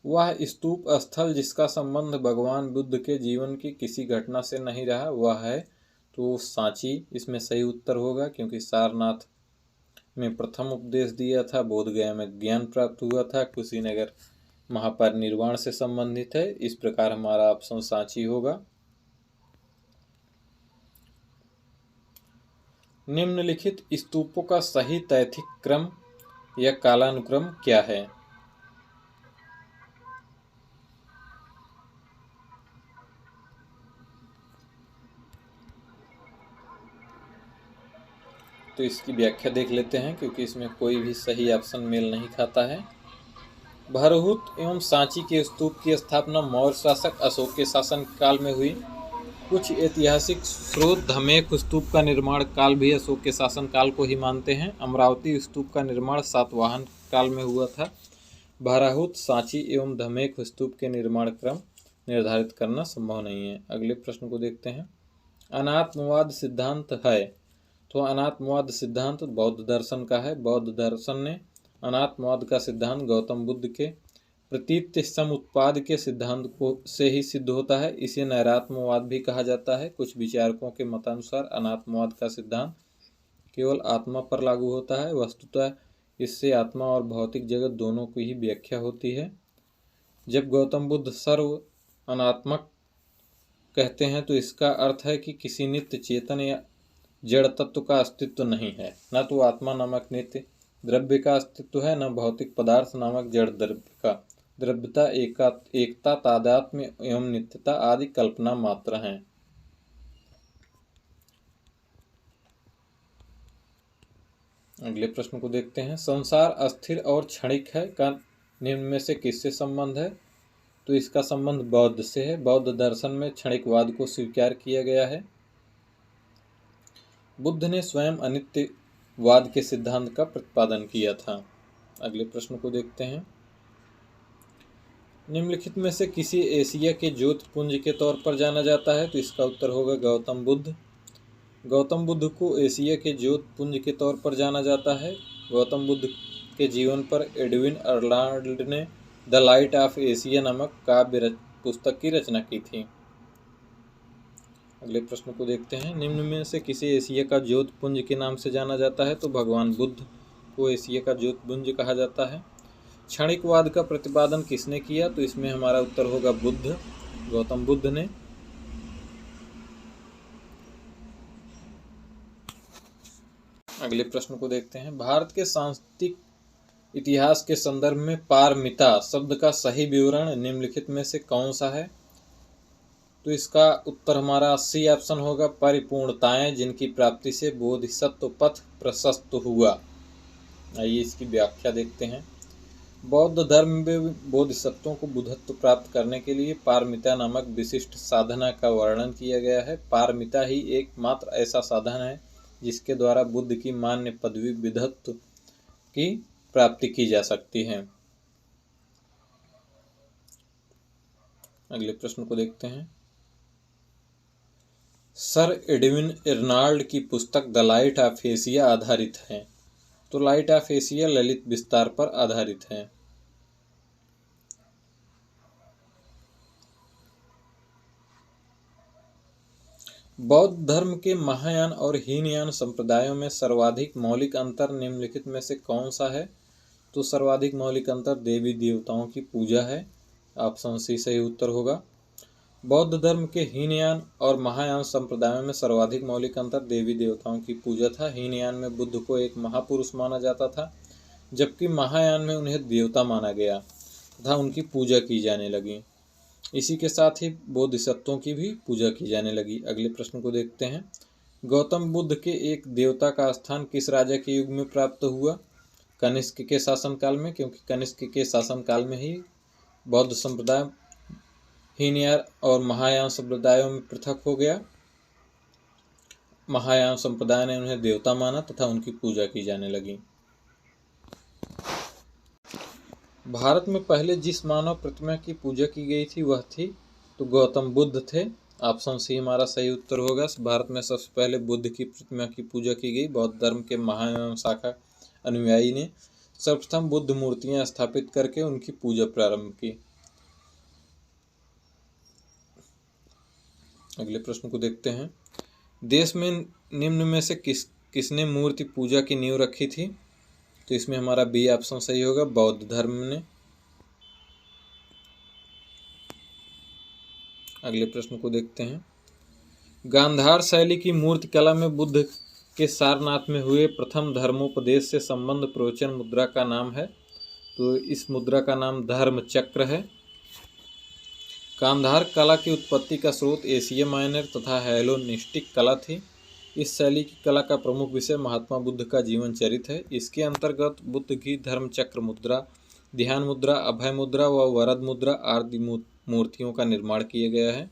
S1: वह स्तूप स्थल जिसका संबंध भगवान बुद्ध के जीवन की किसी घटना से नहीं रहा वह है तो सांची इसमें सही उत्तर होगा, क्योंकि सारनाथ में प्रथम उपदेश दिया था, बोधगया में ज्ञान प्राप्त हुआ था, कुशीनगर महापरिनिर्वाण से संबंधित है। इस प्रकार हमारा ऑप्शन सांची होगा। निम्नलिखित स्तूपों का सही तैथिक क्रम या कालानुक्रम क्या है? तो इसकी व्याख्या देख लेते हैं, क्योंकि इसमें कोई भी सही ऑप्शन मेल नहीं खाता है। भरहुत एवं सांची के स्तूप की स्थापना मौर्य शासक अशोक के शासन काल में हुई। कुछ ऐतिहासिक स्रोत धमेख स्तूप का निर्माण काल भी अशोक के शासन काल को ही मानते हैं। अमरावती स्तूप का निर्माण सातवाहन काल में हुआ था। भराहुत, सांची एवं धमेख स्तूप के निर्माण क्रम निर्धारित करना संभव नहीं है। अगले प्रश्न को देखते हैं। अनात्मवाद सिद्धांत है, तो अनात्मवाद सिद्धांत बौद्ध दर्शन का है। बौद्ध दर्शन ने अनात्मवाद का सिद्धांत गौतम बुद्ध के प्रतीत समुत्पाद के सिद्धांत को से ही सिद्ध होता है। इसे नैरात्मवाद भी कहा जाता है। कुछ विचारकों के मतानुसार अनात्मवाद का सिद्धांत केवल आत्मा पर लागू होता है। वस्तुतः इससे आत्मा और भौतिक जगत दोनों की ही व्याख्या होती है। जब गौतम बुद्ध सर्व अनात्मक कहते हैं तो इसका अर्थ है कि किसी नित्य चेतन या जड़ तत्व का अस्तित्व नहीं है। न तो आत्मा नामक नित्य द्रव्य का अस्तित्व है, न भौतिक पदार्थ नामक जड़ द्रव्य का। द्रव्यता, एकता, तादात्म्य एवं नित्यता आदि कल्पना मात्र हैं। अगले प्रश्न को देखते हैं। संसार अस्थिर और क्षणिक है का निम्न में से किससे संबंध है? तो इसका संबंध बौद्ध से है। बौद्ध दर्शन में क्षणिकवाद को स्वीकार किया गया है। बुद्ध ने स्वयं अनित्यवाद के सिद्धांत का प्रतिपादन किया था। अगले प्रश्न को देखते हैं। निम्नलिखित में से किसी एशिया के ज्योतिपुंज के तौर पर जाना जाता है? तो इसका उत्तर होगा गौतम बुद्ध। गौतम बुद्ध को एशिया के ज्योतिपुंज के तौर पर जाना जाता है। गौतम बुद्ध के जीवन पर एडविन अर्लाल्ड ने द लाइट ऑफ एशिया नामक काव्य पुस्तक की रचना की थी। अगले प्रश्न को देखते हैं। निम्न में से किसी एशिया का ज्योतिपुंज के नाम से जाना जाता है? तो भगवान बुद्ध को एशिया का ज्योतिपुंज कहा जाता है। क्षणिकवाद का प्रतिपादन किसने किया? तो इसमें हमारा उत्तर होगा बुद्ध, गौतम बुद्ध ने। अगले प्रश्न को देखते हैं। भारत के सांस्कृतिक इतिहास के संदर्भ में पारमिता शब्द का सही विवरण निम्नलिखित में से कौन सा है? तो इसका उत्तर हमारा सी ऑप्शन होगा, परिपूर्णताएं जिनकी प्राप्ति से बोधिसत्व पथ प्रशस्त हुआ। आइए इसकी व्याख्या देखते हैं। बौद्ध धर्म में बोधिसत्वों को बुद्धत्व प्राप्त करने के लिए पारमिता नामक विशिष्ट साधना का वर्णन किया गया है। पारमिता ही एकमात्र ऐसा साधन है जिसके द्वारा बुद्ध की मान्य पदवी विद्धत्व की प्राप्ति की जा सकती है। अगले प्रश्न को देखते हैं। सर एडविन अर्नाल्ड की पुस्तक द लाइट ऑफ एशिया आधारित है। तो लाइट ऑफ एशिया ललित विस्तार पर आधारित है। बौद्ध धर्म के महायान और हीनयान संप्रदायों में सर्वाधिक मौलिक अंतर निम्नलिखित में से कौन सा है? तो सर्वाधिक मौलिक अंतर देवी देवताओं की पूजा है। ऑप्शन सी सही उत्तर होगा। बौद्ध धर्म के हीनयान और महायान संप्रदायों में सर्वाधिक मौलिक अंतर देवी देवताओं की पूजा था। हीनयान में बुद्ध को एक महापुरुष माना जाता था, जबकि महायान में उन्हें देवता माना गया तथा उनकी पूजा की जाने लगी। इसी के साथ ही बोधिसत्वों की भी पूजा की जाने लगी। अगले प्रश्न को देखते हैं। गौतम बुद्ध के एक देवता का स्थान किस राजा के युग में प्राप्त हुआ? कनिष्क के शासनकाल में, क्योंकि कनिष्क के शासनकाल में ही बौद्ध संप्रदाय हीनयान और महायान संप्रदायों में पृथक हो गया। महायान संप्रदाय ने उन्हें देवता माना तथा उनकी पूजा की जाने लगी। भारत में पहले जिस मानव प्रतिमा की पूजा की गई थी वह थी तो गौतम बुद्ध थे। ऑप्शन सी हमारा सही उत्तर होगा। भारत में सबसे पहले बुद्ध की प्रतिमा की पूजा की गई। बौद्ध धर्म के महायान शाखा अनुयायी ने सर्वप्रथम बुद्ध मूर्तियां स्थापित करके उनकी पूजा प्रारंभ की। अगले प्रश्न को देखते हैं। देश में निम्न में से किसने मूर्ति पूजा की नींव रखी थी? तो इसमें हमारा बी ऑप्शन सही होगा, बौद्ध धर्म ने। अगले प्रश्न को देखते हैं। गांधार शैली की मूर्ति कला में बुद्ध के सारनाथ में हुए प्रथम धर्मोपदेश से संबंध प्रवचन मुद्रा का नाम है। तो इस मुद्रा का नाम धर्म चक्र है। गांधार कला की उत्पत्ति का स्रोत एशिया माइनर तथा हेलेनिस्टिक कला थी। इस शैली की कला का प्रमुख विषय महात्मा बुद्ध का जीवन चरित्र है। इसके अंतर्गत बुद्ध की धर्म चक्र मुद्रा, ध्यान मुद्रा, अभय मुद्रा व वरद मुद्रा आदि मूर्तियों का निर्माण किया गया है।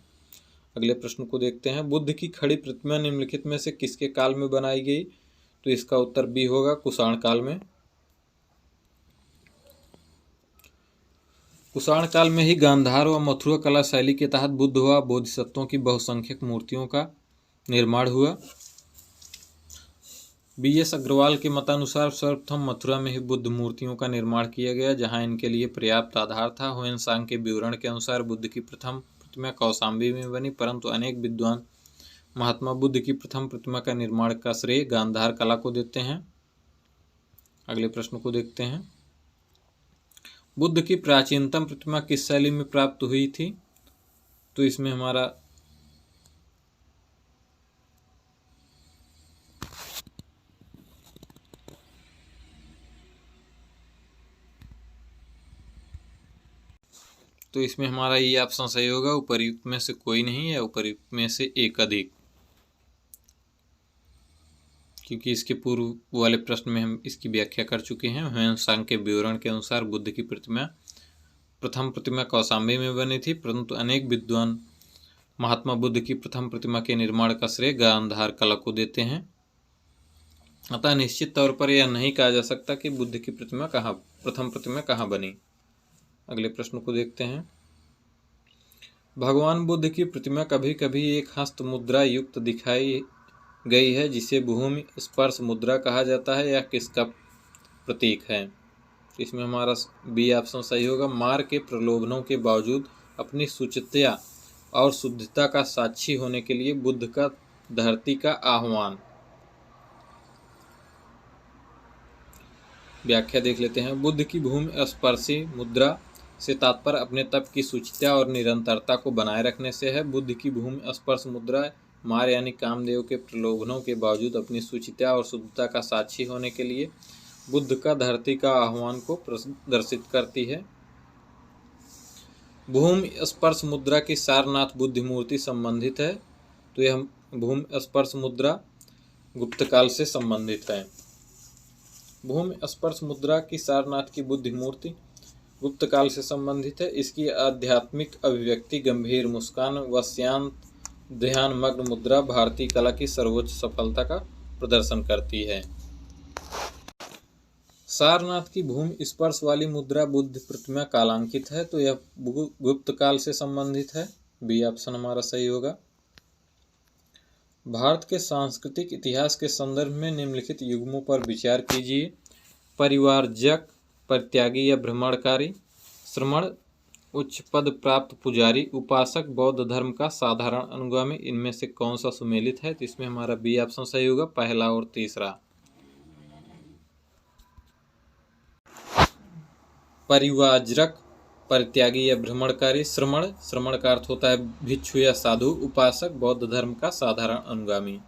S1: अगले प्रश्न को देखते हैं। बुद्ध की खड़ी प्रतिमा निम्नलिखित में से किसके काल में बनाई गई? तो इसका उत्तर बी होगा, कुषाण काल में। कुषाण काल में ही गांधार व मथुरा कला शैली के तहत बुद्ध व बोधिसत्वों की बहुसंख्यक मूर्तियों का निर्माण हुआ। BS अग्रवाल के मतानुसार सर्वप्रथम मथुरा में ही बुद्ध मूर्तियों का निर्माण किया गया, जहां इनके लिए पर्याप्त आधार था। ह्वेनसांग के विवरण के अनुसार बुद्ध की प्रथम प्रतिमा कौशाम्बी में बनी, परंतु अनेक विद्वान महात्मा बुद्ध की प्रथम प्रतिमा का निर्माण का श्रेय गांधार कला को देते हैं। अगले प्रश्न को देखते हैं। बुद्ध की प्राचीनतम प्रतिमा किस शैली में प्राप्त हुई थी? तो इसमें हमारा ये ऑप्शन सही होगा, उपर्युक्त में से कोई नहीं है, उपर्युक्त में से एक अधिक, क्योंकि इसके पूर्व वाले प्रश्न में हम इसकी व्याख्या कर चुके हैं। ह्वेनसांग के विवरण के अनुसार बुद्ध की प्रथम प्रतिमा कौशाम्बी में बनी थी, परंतु अनेक विद्वान महात्मा बुद्ध की प्रथम प्रतिमा के निर्माण का श्रेय गांधार कला को देते हैं। अतः निश्चित तौर पर यह नहीं कहा जा सकता कि बुद्ध की प्रथम प्रतिमा कहाँ बनी। अगले प्रश्न को देखते हैं। भगवान बुद्ध की प्रतिमा कभी कभी एक हस्त मुद्रा युक्त दिखाई गई है, जिसे भूमि स्पर्श मुद्रा कहा जाता है। यह किसका प्रतीक है? इसमें हमारा बी ऑप्शन सही होगा। मार के प्रलोभनों के बावजूद अपनी शुचिता और शुद्धता का साक्षी होने के लिए बुद्ध का धरती का आह्वान। व्याख्या देख लेते हैं। बुद्ध की भूमि स्पर्शी मुद्रा से तात्पर्य अपने तप की शुचिता और निरंतरता को बनाए रखने से है। बुद्ध की भूमि स्पर्श मुद्रा मार यानी कामदेव के प्रलोभनों के बावजूद अपनी शुचिता और शुद्धता का साक्षी होने के लिए बुद्ध का धरती का आह्वान को प्रदर्शित करती है। भूमि स्पर्श मुद्रा की सारनाथ बुद्ध मूर्ति संबंधित है, तो यह भूमि स्पर्श मुद्रा गुप्त काल से संबंधित है। भूमि स्पर्श मुद्रा की सारनाथ की बुद्ध मूर्ति गुप्त काल से संबंधित है। इसकी आध्यात्मिक अभिव्यक्ति गंभीर मुस्कान व शांत ध्यान मग्न मुद्रा भारतीय कला की सर्वोच्च सफलता का प्रदर्शन करती है। सारनाथ की भूमि स्पर्श वाली मुद्रा बुद्ध प्रतिमा कालांकित है, तो यह गुप्त काल से संबंधित है। बी ऑप्शन हमारा सही होगा। भारत के सांस्कृतिक इतिहास के संदर्भ में निम्नलिखित युग्मों पर विचार कीजिए। परिवारजक, परित्यागी या भ्रमणकारी, श्रमण, उच्च पद प्राप्त पुजारी, उपासक, बौद्ध धर्म का साधारण अनुगामी, इनमें से कौन सा सुमेलित है? तो इसमें हमारा बी ऑप्शन सही होगा, पहला और तीसरा। परिवारजक, परित्यागी या भ्रमणकारी, श्रमण का अर्थ होता है भिक्षु या साधु, उपासक, बौद्ध धर्म का साधारण अनुगामी।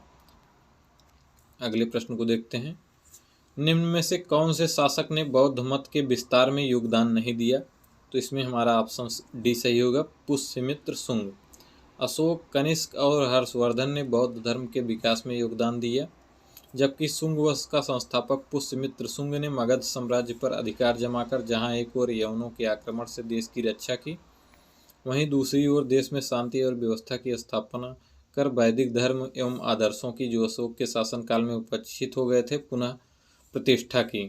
S1: अगले प्रश्न को देखते हैं। निम्न में से कौन से शासक ने बौद्ध मत के विस्तार में योगदान नहीं दिया? तो इसमें हमारा ऑप्शन डी सही होगा, पुष्यमित्र शुंग। अशोक, कनिष्क और हर्षवर्धन ने बौद्ध धर्म के विकास में योगदान दिया, जबकि शुंग वंश का संस्थापक पुष्यमित्र शुंग ने मगध साम्राज्य पर अधिकार जमाकर जहां एक ओर यवनों के आक्रमण से देश की रक्षा की, वहीं दूसरी ओर देश में शांति और व्यवस्था की स्थापना कर वैदिक धर्म एवं आदर्शों की जो अशोक के शासनकाल में उपचित हो गए थे पुनः प्रतिष्ठा की।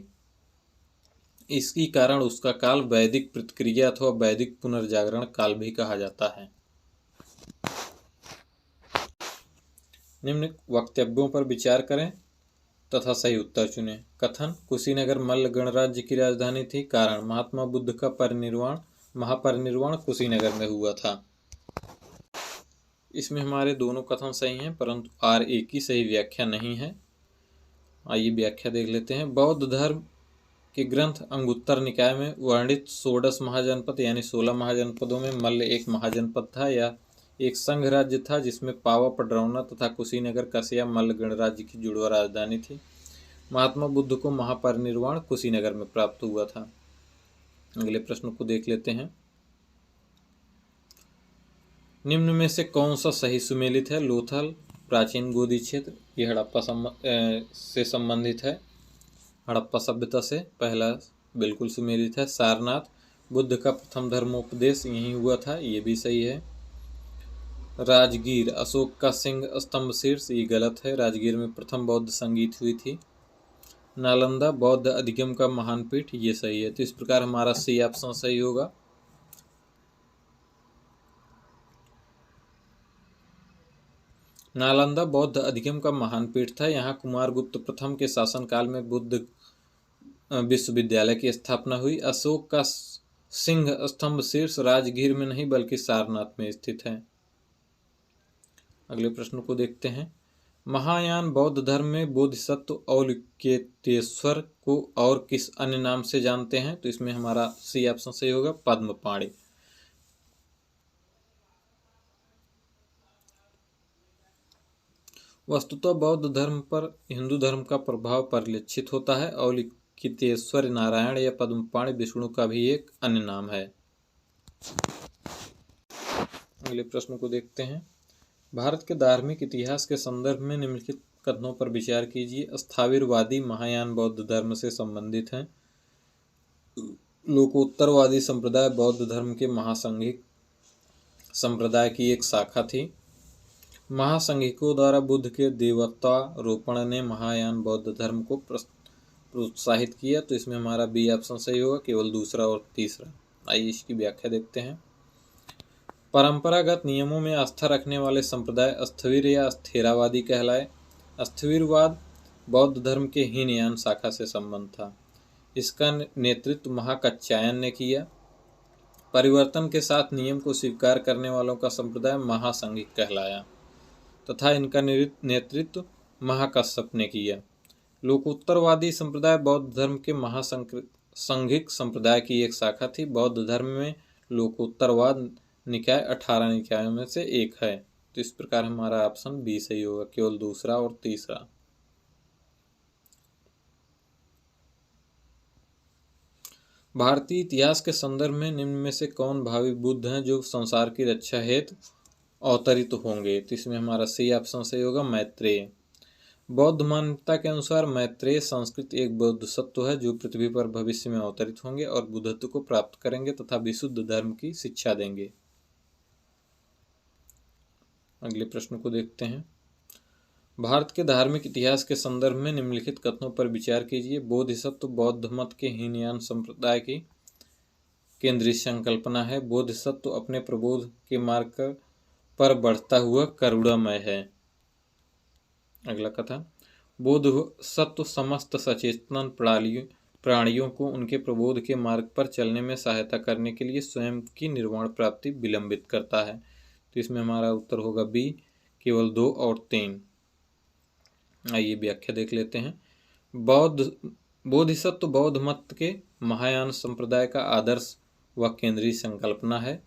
S1: इसकी कारण उसका काल वैदिक प्रतिक्रिया अथवा वैदिक पुनर्जागरण काल भी कहा जाता है। निम्न वक्तव्यों पर विचार करें तथा सही उत्तर चुनें। कथन: कुशीनगर मल्ल गणराज्य की राजधानी थी। कारण: महात्मा बुद्ध का महापरिनिर्वाण कुशीनगर में हुआ था। इसमें हमारे दोनों कथन सही हैं, परंतु RA की सही व्याख्या नहीं है। आइए व्याख्या देख लेते हैं। बौद्ध धर्म के ग्रंथ अंगुत्तर निकाय में वर्णित 16 महाजनपद यानी 16 महाजनपदों में मल्ल एक महाजनपद था। यह एक संघ राज्य था जिसमें पावा, पडरौना तथा कुशीनगर कसिया मल्ल गणराज्य की जुड़वा राजधानी थी। महात्मा बुद्ध को महापरिनिर्वाण कुशीनगर में प्राप्त हुआ था। अगले प्रश्न को देख लेते हैं। निम्न में से कौन सा सही सुमेलित है? लोथल, प्राचीन गोदी क्षेत्र, यह हड़प्पा से संबंधित है, हड़प्पा सभ्यता से। पहला बिल्कुल सुमेलित है। सारनाथ, बुद्ध का प्रथम धर्मोपदेश यहीं हुआ था, ये भी सही है। राजगीर, अशोक का सिंह स्तंभ शीर्ष, ये गलत है, राजगीर में प्रथम बौद्ध संगीत हुई थी। नालंदा, बौद्ध अधिगम का महान पीठ, ये सही है। तो इस प्रकार हमारा सी ऑप्शन सही होगा। नालंदा बौद्ध अधिगम का महान पीठ था। यहाँ कुमारगुप्त प्रथम के शासनकाल में बुद्ध विश्वविद्यालय की स्थापना हुई। अशोक का सिंह स्तंभ शीर्ष राजगीर में नहीं बल्कि सारनाथ में स्थित है। अगले प्रश्न को देखते हैं। महायान बौद्ध धर्म में बोधिसत्व औलकेतेश्वर को और किस अन्य नाम से जानते हैं? तो इसमें हमारा सी ऑप्शन सही होगा, पद्मपाणि। वस्तुतः बौद्ध धर्म पर हिंदू धर्म का प्रभाव परिलक्षित होता है। औलकेतेश्वर नारायण या पद्मपाणि विष्णु का भी एक अन्य नाम है। अगले प्रश्न को देखते हैं। भारत के धार्मिक इतिहास के संदर्भ में निम्नलिखित कथनों पर विचार कीजिए। स्थाविरवादी महायान बौद्ध धर्म से संबंधित हैं। लोकोत्तरवादी संप्रदाय बौद्ध धर्म के महासंघिक संप्रदाय की एक शाखा थी। महासंघिकों द्वारा बुद्ध के देवतारोपण ने महायान बौद्ध धर्म को प्रोत्साहित किया। तो इसमें हमारा बी ऑप्शन सही होगा, केवल दूसरा और तीसरा। आइए इसकी व्याख्या देखते हैं। परंपरागत नियमों में आस्था रखने वाले संप्रदाय स्थविर या स्थिरावादी कहलाए। स्थविरवाद बौद्ध धर्म के हीनयान शाखा से संबंध था। इसका नेतृत्व महाकात्यायन ने किया। परिवर्तन के साथ नियम को स्वीकार करने वालों का संप्रदाय महासंघिक कहलाया तथा इनका नेतृत्व महाकश्यप ने किया। लोकोत्तरवादी संप्रदाय बौद्ध धर्म के महासंघिक संप्रदाय की एक शाखा थी। बौद्ध धर्म में लोकोत्तरवाद निकाय 18 निकायों में से एक है। तो इस प्रकार हमारा ऑप्शन बी सही होगा, केवल दूसरा और तीसरा। भारतीय इतिहास के संदर्भ में निम्न में से कौन भावी बुद्ध हैं जो संसार की रक्षा हेतु अवतरित होंगे? तो इसमें हमारा सी ऑप्शन सही होगा, मैत्रेय। बौद्ध मान्यता के अनुसार मैत्रेय संस्कृत एक बोधिसत्व है जो पृथ्वी पर भविष्य में अवतरित होंगे और बुद्धत्व को प्राप्त करेंगे तथा विशुद्ध धर्म की शिक्षा देंगे। अगले प्रश्न को देखते हैं। भारत के धार्मिक इतिहास के संदर्भ में निम्नलिखित कथनों पर विचार कीजिए। बोधिसत्व बौद्ध मत के हीनयान संप्रदाय की केंद्रीय संकल्पना है। बोधिसत्व अपने प्रबोध के मार्ग पर बढ़ता हुआ करुणामय है। अगला कथन, बोधिसत्व समस्त सचेतन प्राणियों को उनके प्रबोध के मार्ग पर चलने में सहायता करने के लिए स्वयं की निर्वाण प्राप्ति विलंबित करता है। तो इसमें हमारा उत्तर होगा बी, केवल 2 और 3। आइए व्याख्या देख लेते हैं। बोधिसत्व बौद्ध मत के महायान संप्रदाय का आदर्श व केंद्रीय संकल्पना है।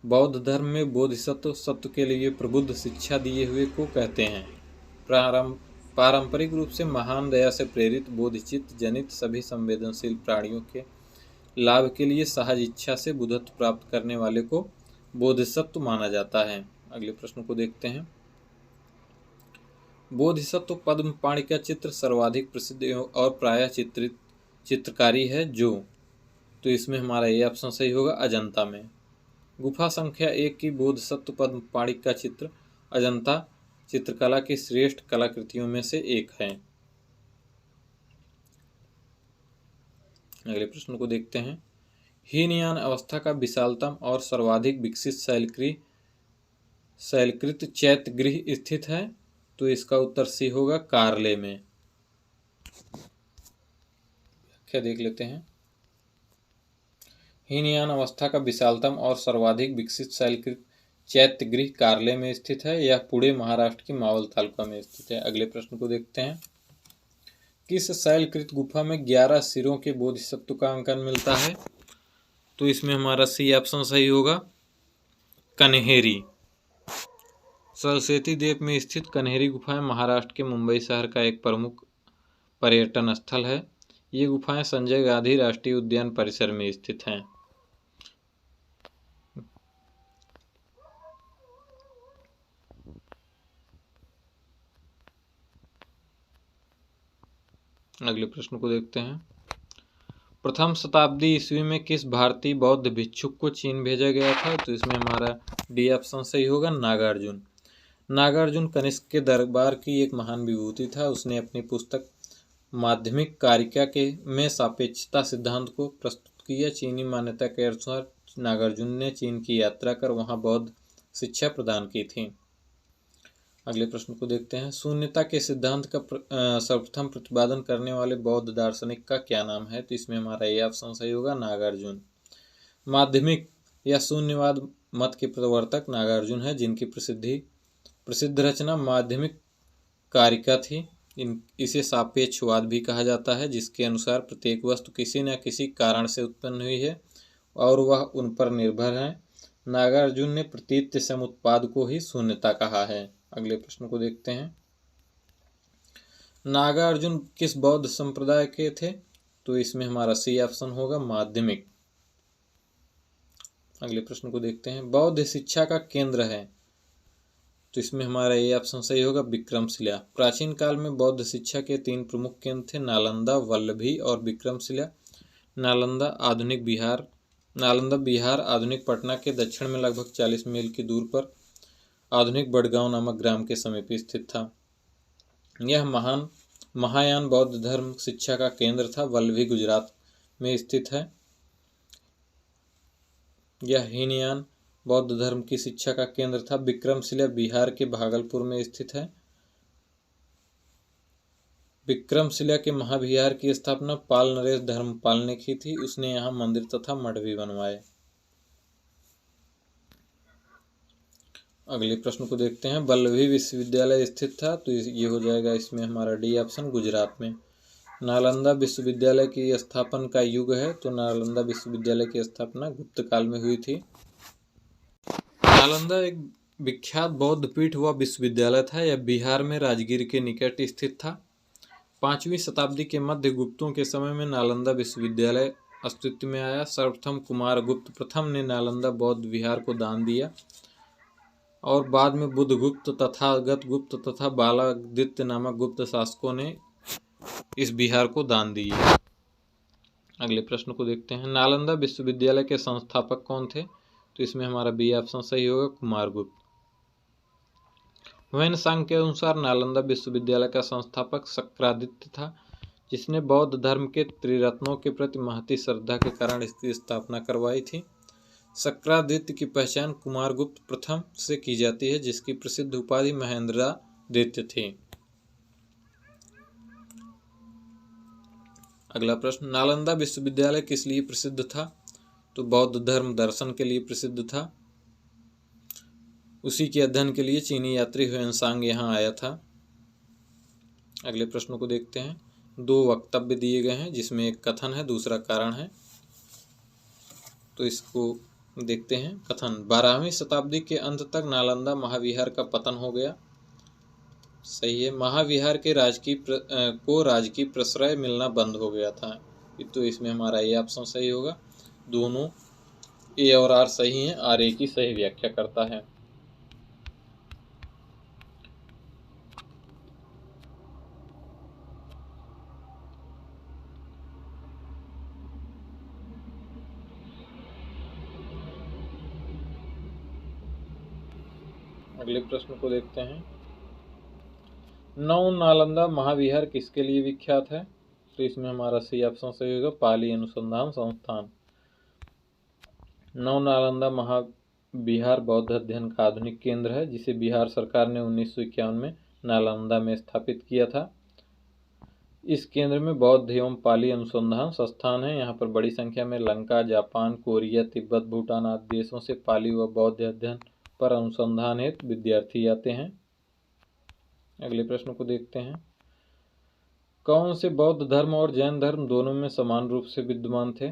S1: बौद्ध धर्म में बोधिसत्व सत्व के लिए प्रबुद्ध शिक्षा दिए हुए को कहते हैं। पारंपरिक रूप से महान दया से प्रेरित बोधिचित्त जनित सभी संवेदनशील प्राणियों के लाभ के लिए सहज इच्छा से बुद्धत्व प्राप्त करने वाले को बोधिसत्व माना जाता है। अगले प्रश्न को देखते हैं। बोधिसत्व पद्मपाणि का चित्र सर्वाधिक प्रसिद्ध और प्रायः चित्रकारी है जो? तो इसमें हमारा ये ऑप्शन सही होगा, अजंता में। गुफा संख्या 1 की बोधिसत्व पद्मपाणि का चित्र अजंता चित्रकला की श्रेष्ठ कलाकृतियों में से एक है। अगले प्रश्न को देखते हैं। हीनयान अवस्था का विशालतम और सर्वाधिक विकसित शैलकृत चैत्य गृह स्थित है। तो इसका उत्तर सी होगा, कार्ले में। व्याख्या देख लेते हैं। हीनयान अवस्था का विशालतम और सर्वाधिक विकसित शैलकृत चैत्य गृह कार्ले में स्थित है। यह पुणे महाराष्ट्र की मावल तालुका में स्थित है। अगले प्रश्न को देखते हैं। किस शैलकृत गुफा में 11 सिरों के बोधिसत्व का अंकन मिलता है? तो इसमें हमारा सी ऑप्शन सही होगा, कन्हेरी। सरस्वती द्वीप में स्थित कन्हेरी गुफाएं महाराष्ट्र के मुंबई शहर का एक प्रमुख पर्यटन स्थल है। ये गुफाएं संजय गांधी राष्ट्रीय उद्यान परिसर में स्थित हैं। अगले प्रश्न को देखते हैं। प्रथम शताब्दी ईस्वी में किस भारतीय बौद्ध भिक्षुक को चीन भेजा गया था? तो इसमें हमारा डी ऑप्शन सही होगा, नागार्जुन। नागार्जुन कनिष्क के दरबार की एक महान विभूति था। उसने अपनी पुस्तक माध्यमिक कारिका में सापेक्षता सिद्धांत को प्रस्तुत किया। चीनी मान्यता के अनुसार नागार्जुन ने चीन की यात्रा कर वहां बौद्ध शिक्षा प्रदान की थी। अगले प्रश्न को देखते हैं। शून्यता के सिद्धांत का सर्वप्रथम प्रतिपादन करने वाले बौद्ध दार्शनिक का क्या नाम है? तो इसमें हमारा ए ऑप्शन सही होगा, नागार्जुन। माध्यमिक या शून्यवाद मत के प्रवर्तक नागार्जुन है, जिनकी प्रसिद्ध रचना माध्यमिक कारिका थी। इसे सापेक्षवाद भी कहा जाता है, जिसके अनुसार प्रत्येक वस्तु किसी न किसी कारण से उत्पन्न हुई है और वह उन पर निर्भर है। नागार्जुन ने प्रतीत समुत्पाद को ही शून्यता कहा है। अगले प्रश्न को देखते हैं। नागार्जुन किस बौद्ध संप्रदाय के थे? तो इसमें हमारा सी ऑप्शन होगा, माध्यमिक। अगले प्रश्न को देखते हैं। बौद्ध शिक्षा का केंद्र है, तो इसमें हमारा ये ऑप्शन सही होगा, विक्रमशिला। प्राचीन काल में बौद्ध शिक्षा के 3 प्रमुख केंद्र थे, नालंदा, वल्लभी और विक्रमशिला। नालंदा बिहार आधुनिक पटना के दक्षिण में लगभग 40 मील की दूर पर आधुनिक बड़गांव नामक ग्राम के समीप स्थित था। यह महायान बौद्ध धर्म शिक्षा का केंद्र था। वल्लभी गुजरात में स्थित है। यह हीनयान बौद्ध धर्म की शिक्षा का केंद्र था। विक्रमशिला बिहार के भागलपुर में स्थित है। विक्रमशिला के महाविहार की स्थापना पाल नरेश धर्मपाल ने की थी। उसने यहाँ मंदिर तथा मठ भी बनवाए। अगले प्रश्न को देखते हैं। वल्लभी विश्वविद्यालय स्थित था, तो ये हो जाएगा इसमें हमारा डी ऑप्शन, गुजरात में। नालंदा विश्वविद्यालय की स्थापना का युग है, तो नालंदा विश्वविद्यालय की स्थापना गुप्त काल में हुई थी। नालंदा एक विख्यात बौद्ध पीठ व विश्वविद्यालय था। यह बिहार में राजगीर के निकट स्थित था। 5वीं शताब्दी के मध्य गुप्तों के समय में नालंदा विश्वविद्यालय अस्तित्व में आया। सर्वप्रथम कुमारगुप्त प्रथम ने नालंदा बौद्ध विहार को दान दिया और बाद में बुद्धगुप्त, तथागत गुप्त तथा बालादित्य नामक गुप्त शासकों ने इस विहार को दान दिया। अगले प्रश्न को देखते हैं। नालंदा विश्वविद्यालय के संस्थापक कौन थे? तो इसमें हमारा बी ऑप्शन सही होगा, कुमारगुप्त। ह्वेन-सांग के अनुसार नालंदा विश्वविद्यालय का संस्थापक शक्रादित्य था, जिसने बौद्ध धर्म के त्रिरत्नों के प्रति महती श्रद्धा के कारण इसकी स्थापना करवाई थी। शक्रादित्य की पहचान कुमारगुप्त प्रथम से की जाती है, जिसकी प्रसिद्ध उपाधि महेंद्रादित्य थी। अगला प्रश्न। नालंदा विश्वविद्यालय किस लिए प्रसिद्ध था? तो बौद्ध धर्म दर्शन के लिए प्रसिद्ध था। उसी के अध्ययन के लिए चीनी यात्री ह्वेन-सांग यहाँ आया था। अगले प्रश्न को देखते हैं। 2 वक्तव्य दिए गए हैं, जिसमें एक कथन है, दूसरा कारण है, तो इसको देखते हैं। कथन। 12वीं शताब्दी के अंत तक नालंदा महाविहार का पतन हो गया। सही है। महाविहार के राजकीय प्रश्रय मिलना बंद हो गया था, तो इसमें हमारा ये ऑप्शन सही होगा। दोनों ए और आर सही हैं। आर ए की सही व्याख्या करता है। अगले प्रश्न को देखते हैं। नौ नालंदा महाविहार किसके लिए विख्यात है? तो इसमें हमारा सी ऑप्शन सही होगा, पाली अनुसंधान संस्थान। नौ नालंदा महाविहार बौद्ध अध्ययन का आधुनिक केंद्र है, जिसे बिहार सरकार ने 1951 में नालंदा में स्थापित किया था। इस केंद्र में बौद्ध एवं पाली अनुसंधान संस्थान है। यहाँ पर बड़ी संख्या में लंका, जापान, कोरिया, तिब्बत, भूटान आदि देशों से पाली व बौद्ध अध्ययन पर अनुसंधान हेतु विद्यार्थी आते हैं। अगले प्रश्न को देखते हैं। कौन से बौद्ध धर्म और जैन धर्म दोनों में समान रूप से विद्यमान थे?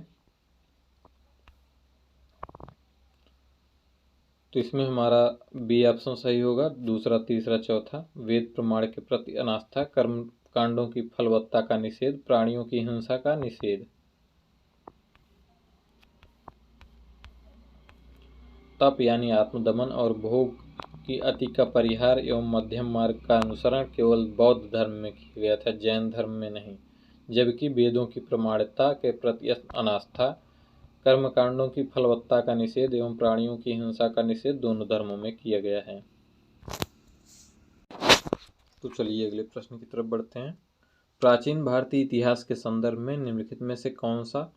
S1: तो इसमें हमारा बी ऑप्शन सही होगा, दूसरा, तीसरा, चौथा। वेद प्रमाण के प्रति अनास्था, कर्म कांडों की फलवत्ता का निषेध, प्राणियों की हिंसा का निषेध। तप यानी आत्मदमन और भोग की अति का परिहार एवं मध्यम मार्ग का अनुसरण केवल बौद्ध धर्म में किया गया था, जैन धर्म में नहीं। जबकि वेदों की प्रमाणिकता के प्रति अनास्था, कर्मकांडों की फलवत्ता का निषेध एवं प्राणियों की हिंसा का निषेध दोनों धर्मों में किया गया है। तो चलिए अगले प्रश्न की तरफ बढ़ते हैं। प्राचीन भारतीय इतिहास के संदर्भ में निम्नलिखित में से कौन सा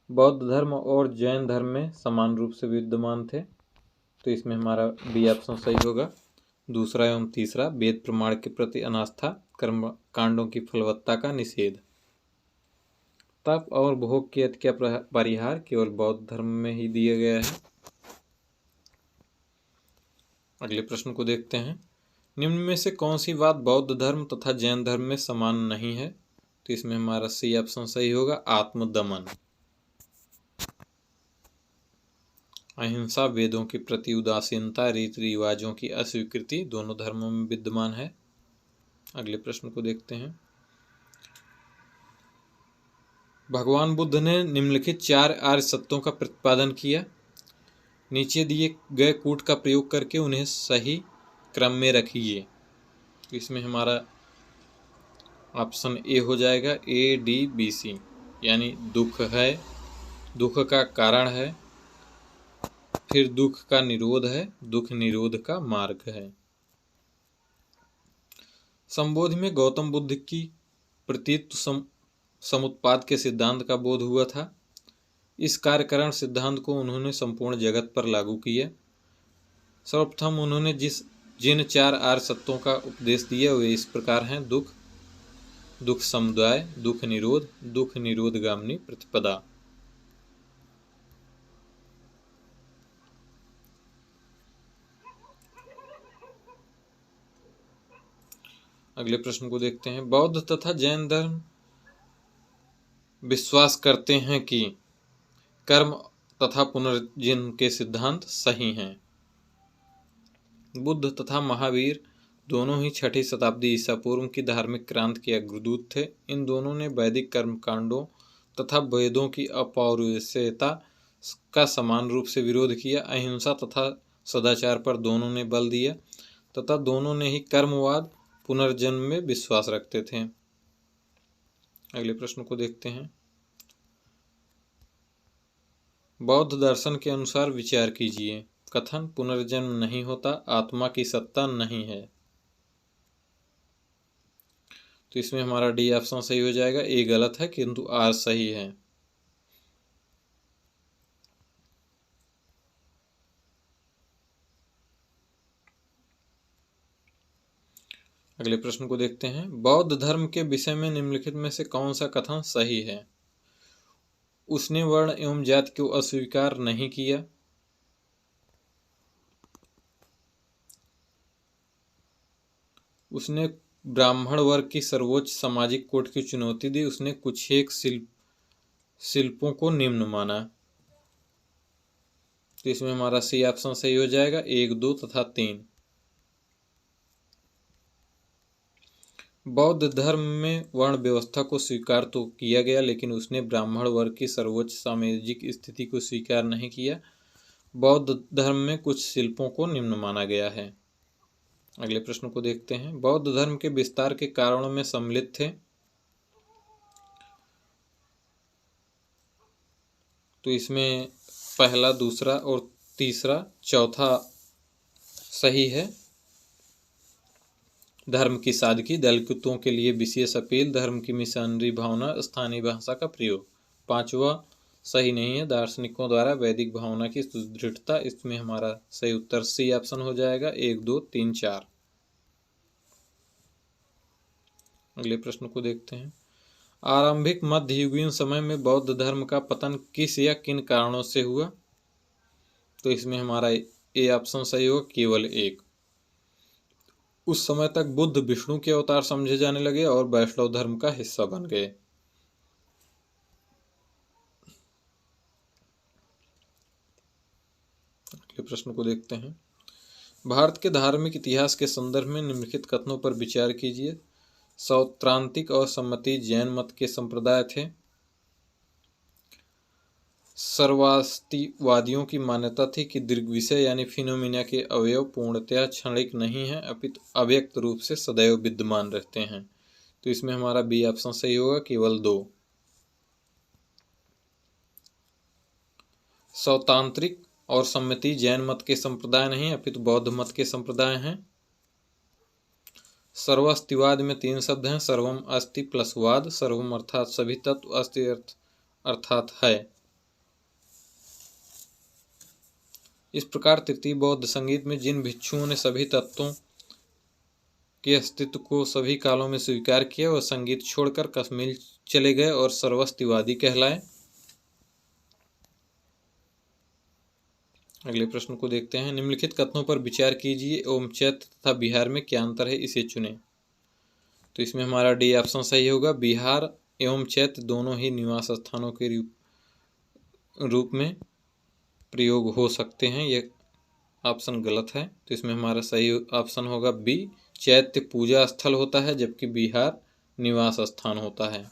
S1: बौद्ध धर्म और जैन धर्म में समान रूप से विद्यमान थे? तो इसमें हमारा बी ऑप्शन सही होगा, दूसरा एवं तीसरा, वेद प्रमाण के प्रति अनास्था, कर्म कांडों की फलवत्ता का निषेध। तप और भोग के क्या परिहार केवल बौद्ध धर्म में ही दिया गया है। अगले प्रश्न को देखते हैं। निम्न में से कौन सी बात बौद्ध धर्म तथा जैन धर्म में समान नहीं है? तो इसमें हमारा सी ऑप्शन सही होगा, आत्मदमन। अहिंसा, वेदों के प्रति उदासीनता, रीति रिवाजों की अस्वीकृति दोनों धर्मों में विद्यमान है। अगले प्रश्न को देखते हैं। भगवान बुद्ध ने निम्नलिखित 4 आर्य सत्यों का प्रतिपादन किया। नीचे दिए गए कूट का प्रयोग करके उन्हें सही क्रम में रखिए। तो इसमें हमारा ऑप्शन ए हो जाएगा, ADBC, यानी दुख है, दुख का कारण है, फिर दुख का निरोध है, दुख निरोध का मार्ग है। संबोधि में गौतम बुद्ध की प्रतीत्व समुत्पाद के सिद्धांत का बोध हुआ था। इस कार्यकरण सिद्धांत को उन्होंने संपूर्ण जगत पर लागू किया। सर्वप्रथम उन्होंने जिन 4 आर्य सत्यों का उपदेश दिया वे इस प्रकार हैं: दुख, दुख समुदाय, दुख निरोध, दुख निरोधगामिनी प्रतिपदा। अगले प्रश्न को देखते हैं। बौद्ध तथा जैन धर्म विश्वास करते हैं कि कर्म तथा पुनर्जन्म के सिद्धांत सही हैं। बुद्ध तथा महावीर दोनों ही 6ठी शताब्दी ईसा पूर्व की धार्मिक क्रांति के अग्रदूत थे। इन दोनों ने वैदिक कर्मकांडों तथा वेदों की अपौरुषेयता का समान रूप से विरोध किया। अहिंसा तथा सदाचार पर दोनों ने बल दिया तथा दोनों ने ही कर्मवाद, पुनर्जन्म में विश्वास रखते थे। अगले प्रश्न को देखते हैं। बौद्ध दर्शन के अनुसार विचार कीजिए। कथन: पुनर्जन्म नहीं होता, आत्मा की सत्ता नहीं है। तो इसमें हमारा डी ऑप्शन सही हो जाएगा। ए गलत है किंतु आर सही है। अगले प्रश्न को देखते हैं। बौद्ध धर्म के विषय में निम्नलिखित में से कौन सा कथन सही है? उसने वर्ण एवं जाति को अस्वीकार नहीं किया। उसने ब्राह्मण वर्ग की सर्वोच्च सामाजिक कोट की चुनौती दी। उसने कुछ एक शिल्पों को निम्न माना। तो इसमें हमारा सी ऑप्शन सही हो जाएगा, 1, 2 तथा 3। बौद्ध धर्म में वर्ण व्यवस्था को स्वीकार तो किया गया, लेकिन उसने ब्राह्मण वर्ग की सर्वोच्च सामाजिक स्थिति को स्वीकार नहीं किया। बौद्ध धर्म में कुछ शिल्पों को निम्न माना गया है। अगले प्रश्न को देखते हैं। बौद्ध धर्म के विस्तार के कारणों में सम्मिलित थे। तो इसमें पहला, दूसरा और तीसरा, चौथा सही है। धर्म की सादगी, दलितों के लिए विशेष अपील, धर्म की मिशनरी भावना, स्थानीय भाषा का प्रयोग। 5वां सही नहीं है, दार्शनिकों द्वारा वैदिक भावना की सुदृढ़ता। इसमें हमारा सही उत्तर सी ऑप्शन हो जाएगा, 1, 2, 3, 4। अगले प्रश्न को देखते हैं। आरंभिक मध्ययुगीन समय में बौद्ध धर्म का पतन किस या किन कारणों से हुआ? तो इसमें हमारा ए ऑप्शन सही होगा, केवल 1। उस समय तक बुद्ध विष्णु के अवतार समझे जाने लगे और वैष्णव धर्म का हिस्सा बन गए। अगले प्रश्न को देखते हैं। भारत के धार्मिक इतिहास के संदर्भ में निम्नलिखित कथनों पर विचार कीजिए। सौत्रांतिक और सम्मति जैन मत के संप्रदाय थे। सर्वास्तिवादियों की मान्यता थी कि दृग्विषय यानी फिनोमिना के अवयव पूर्णतया क्षणिक नहीं हैं, अपितु अव्यक्त रूप से सदैव विद्यमान रहते हैं। तो इसमें हमारा बी ऑप्शन सही होगा, केवल 2। सौतांत्रिक और सम्मति जैन मत के संप्रदाय नहीं, अपितु बौद्ध मत के संप्रदाय हैं। सर्वास्तिवाद में 3 शब्द हैं, सर्वम अस्ति प्लस वाद। सर्वम अर्थात सभी तत्व, अस्ति अर्थात है। इस प्रकार तृतीय बौद्ध संगीत में जिन भिक्षुओं ने सभी तत्वों के अस्तित्व को सभी कालों में स्वीकार किया। वह संगीत छोड़कर कश्मीर चले गए और सर्वस्तिवादी कहलाए। अगले प्रश्न को देखते हैं। निम्नलिखित कथनों पर विचार कीजिए एवं चैत्र तथा बिहार में क्या अंतर है, इसे चुनें। तो इसमें हमारा डी ऑप्शन सही होगा। बिहार एवं चैत्र दोनों ही निवास स्थानों के रूप में प्रयोग हो सकते हैं। यह ऑप्शन गलत है। तो इसमें हमारा सही ऑप्शन होगा बी, चैत्य पूजा स्थल होता है जबकि बिहार निवास स्थान होता है।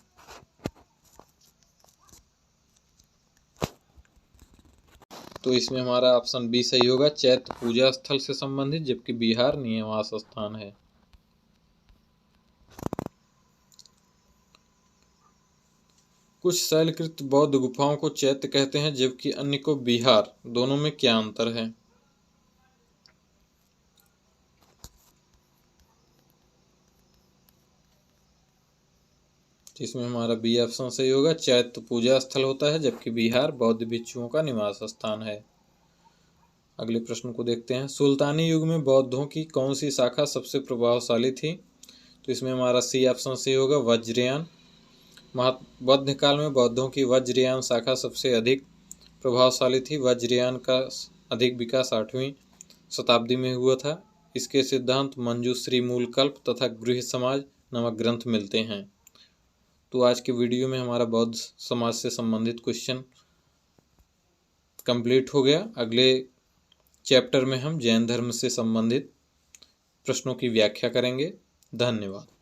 S1: तो इसमें हमारा ऑप्शन बी सही होगा, चैत्य पूजा स्थल से संबंधित जबकि बिहार निवास स्थान है। कुछ शैलकृत बौद्ध गुफाओं को चैत्य कहते हैं जबकि अन्य को बिहार, दोनों में क्या अंतर है। इसमें हमारा बी ऑप्शन सही होगा, चैत्य पूजा स्थल होता है जबकि बिहार बौद्ध भिक्षुओं का निवास स्थान है। अगले प्रश्न को देखते हैं। सुल्तानी युग में बौद्धों की कौन सी शाखा सबसे प्रभावशाली थी। तो इसमें हमारा सी ऑप्शन सही होगा, वज्रयान। मध्यकाल में बौद्धों की वज्रयान शाखा सबसे अधिक प्रभावशाली थी। वज्रयान का अधिक विकास 8वीं शताब्दी में हुआ था। इसके सिद्धांत मंजूश्री मूलकल्प तथा गृह समाज नामक ग्रंथ मिलते हैं। तो आज के वीडियो में हमारा बौद्ध समाज से संबंधित क्वेश्चन कंप्लीट हो गया। अगले चैप्टर में हम जैन धर्म से संबंधित प्रश्नों की व्याख्या करेंगे। धन्यवाद।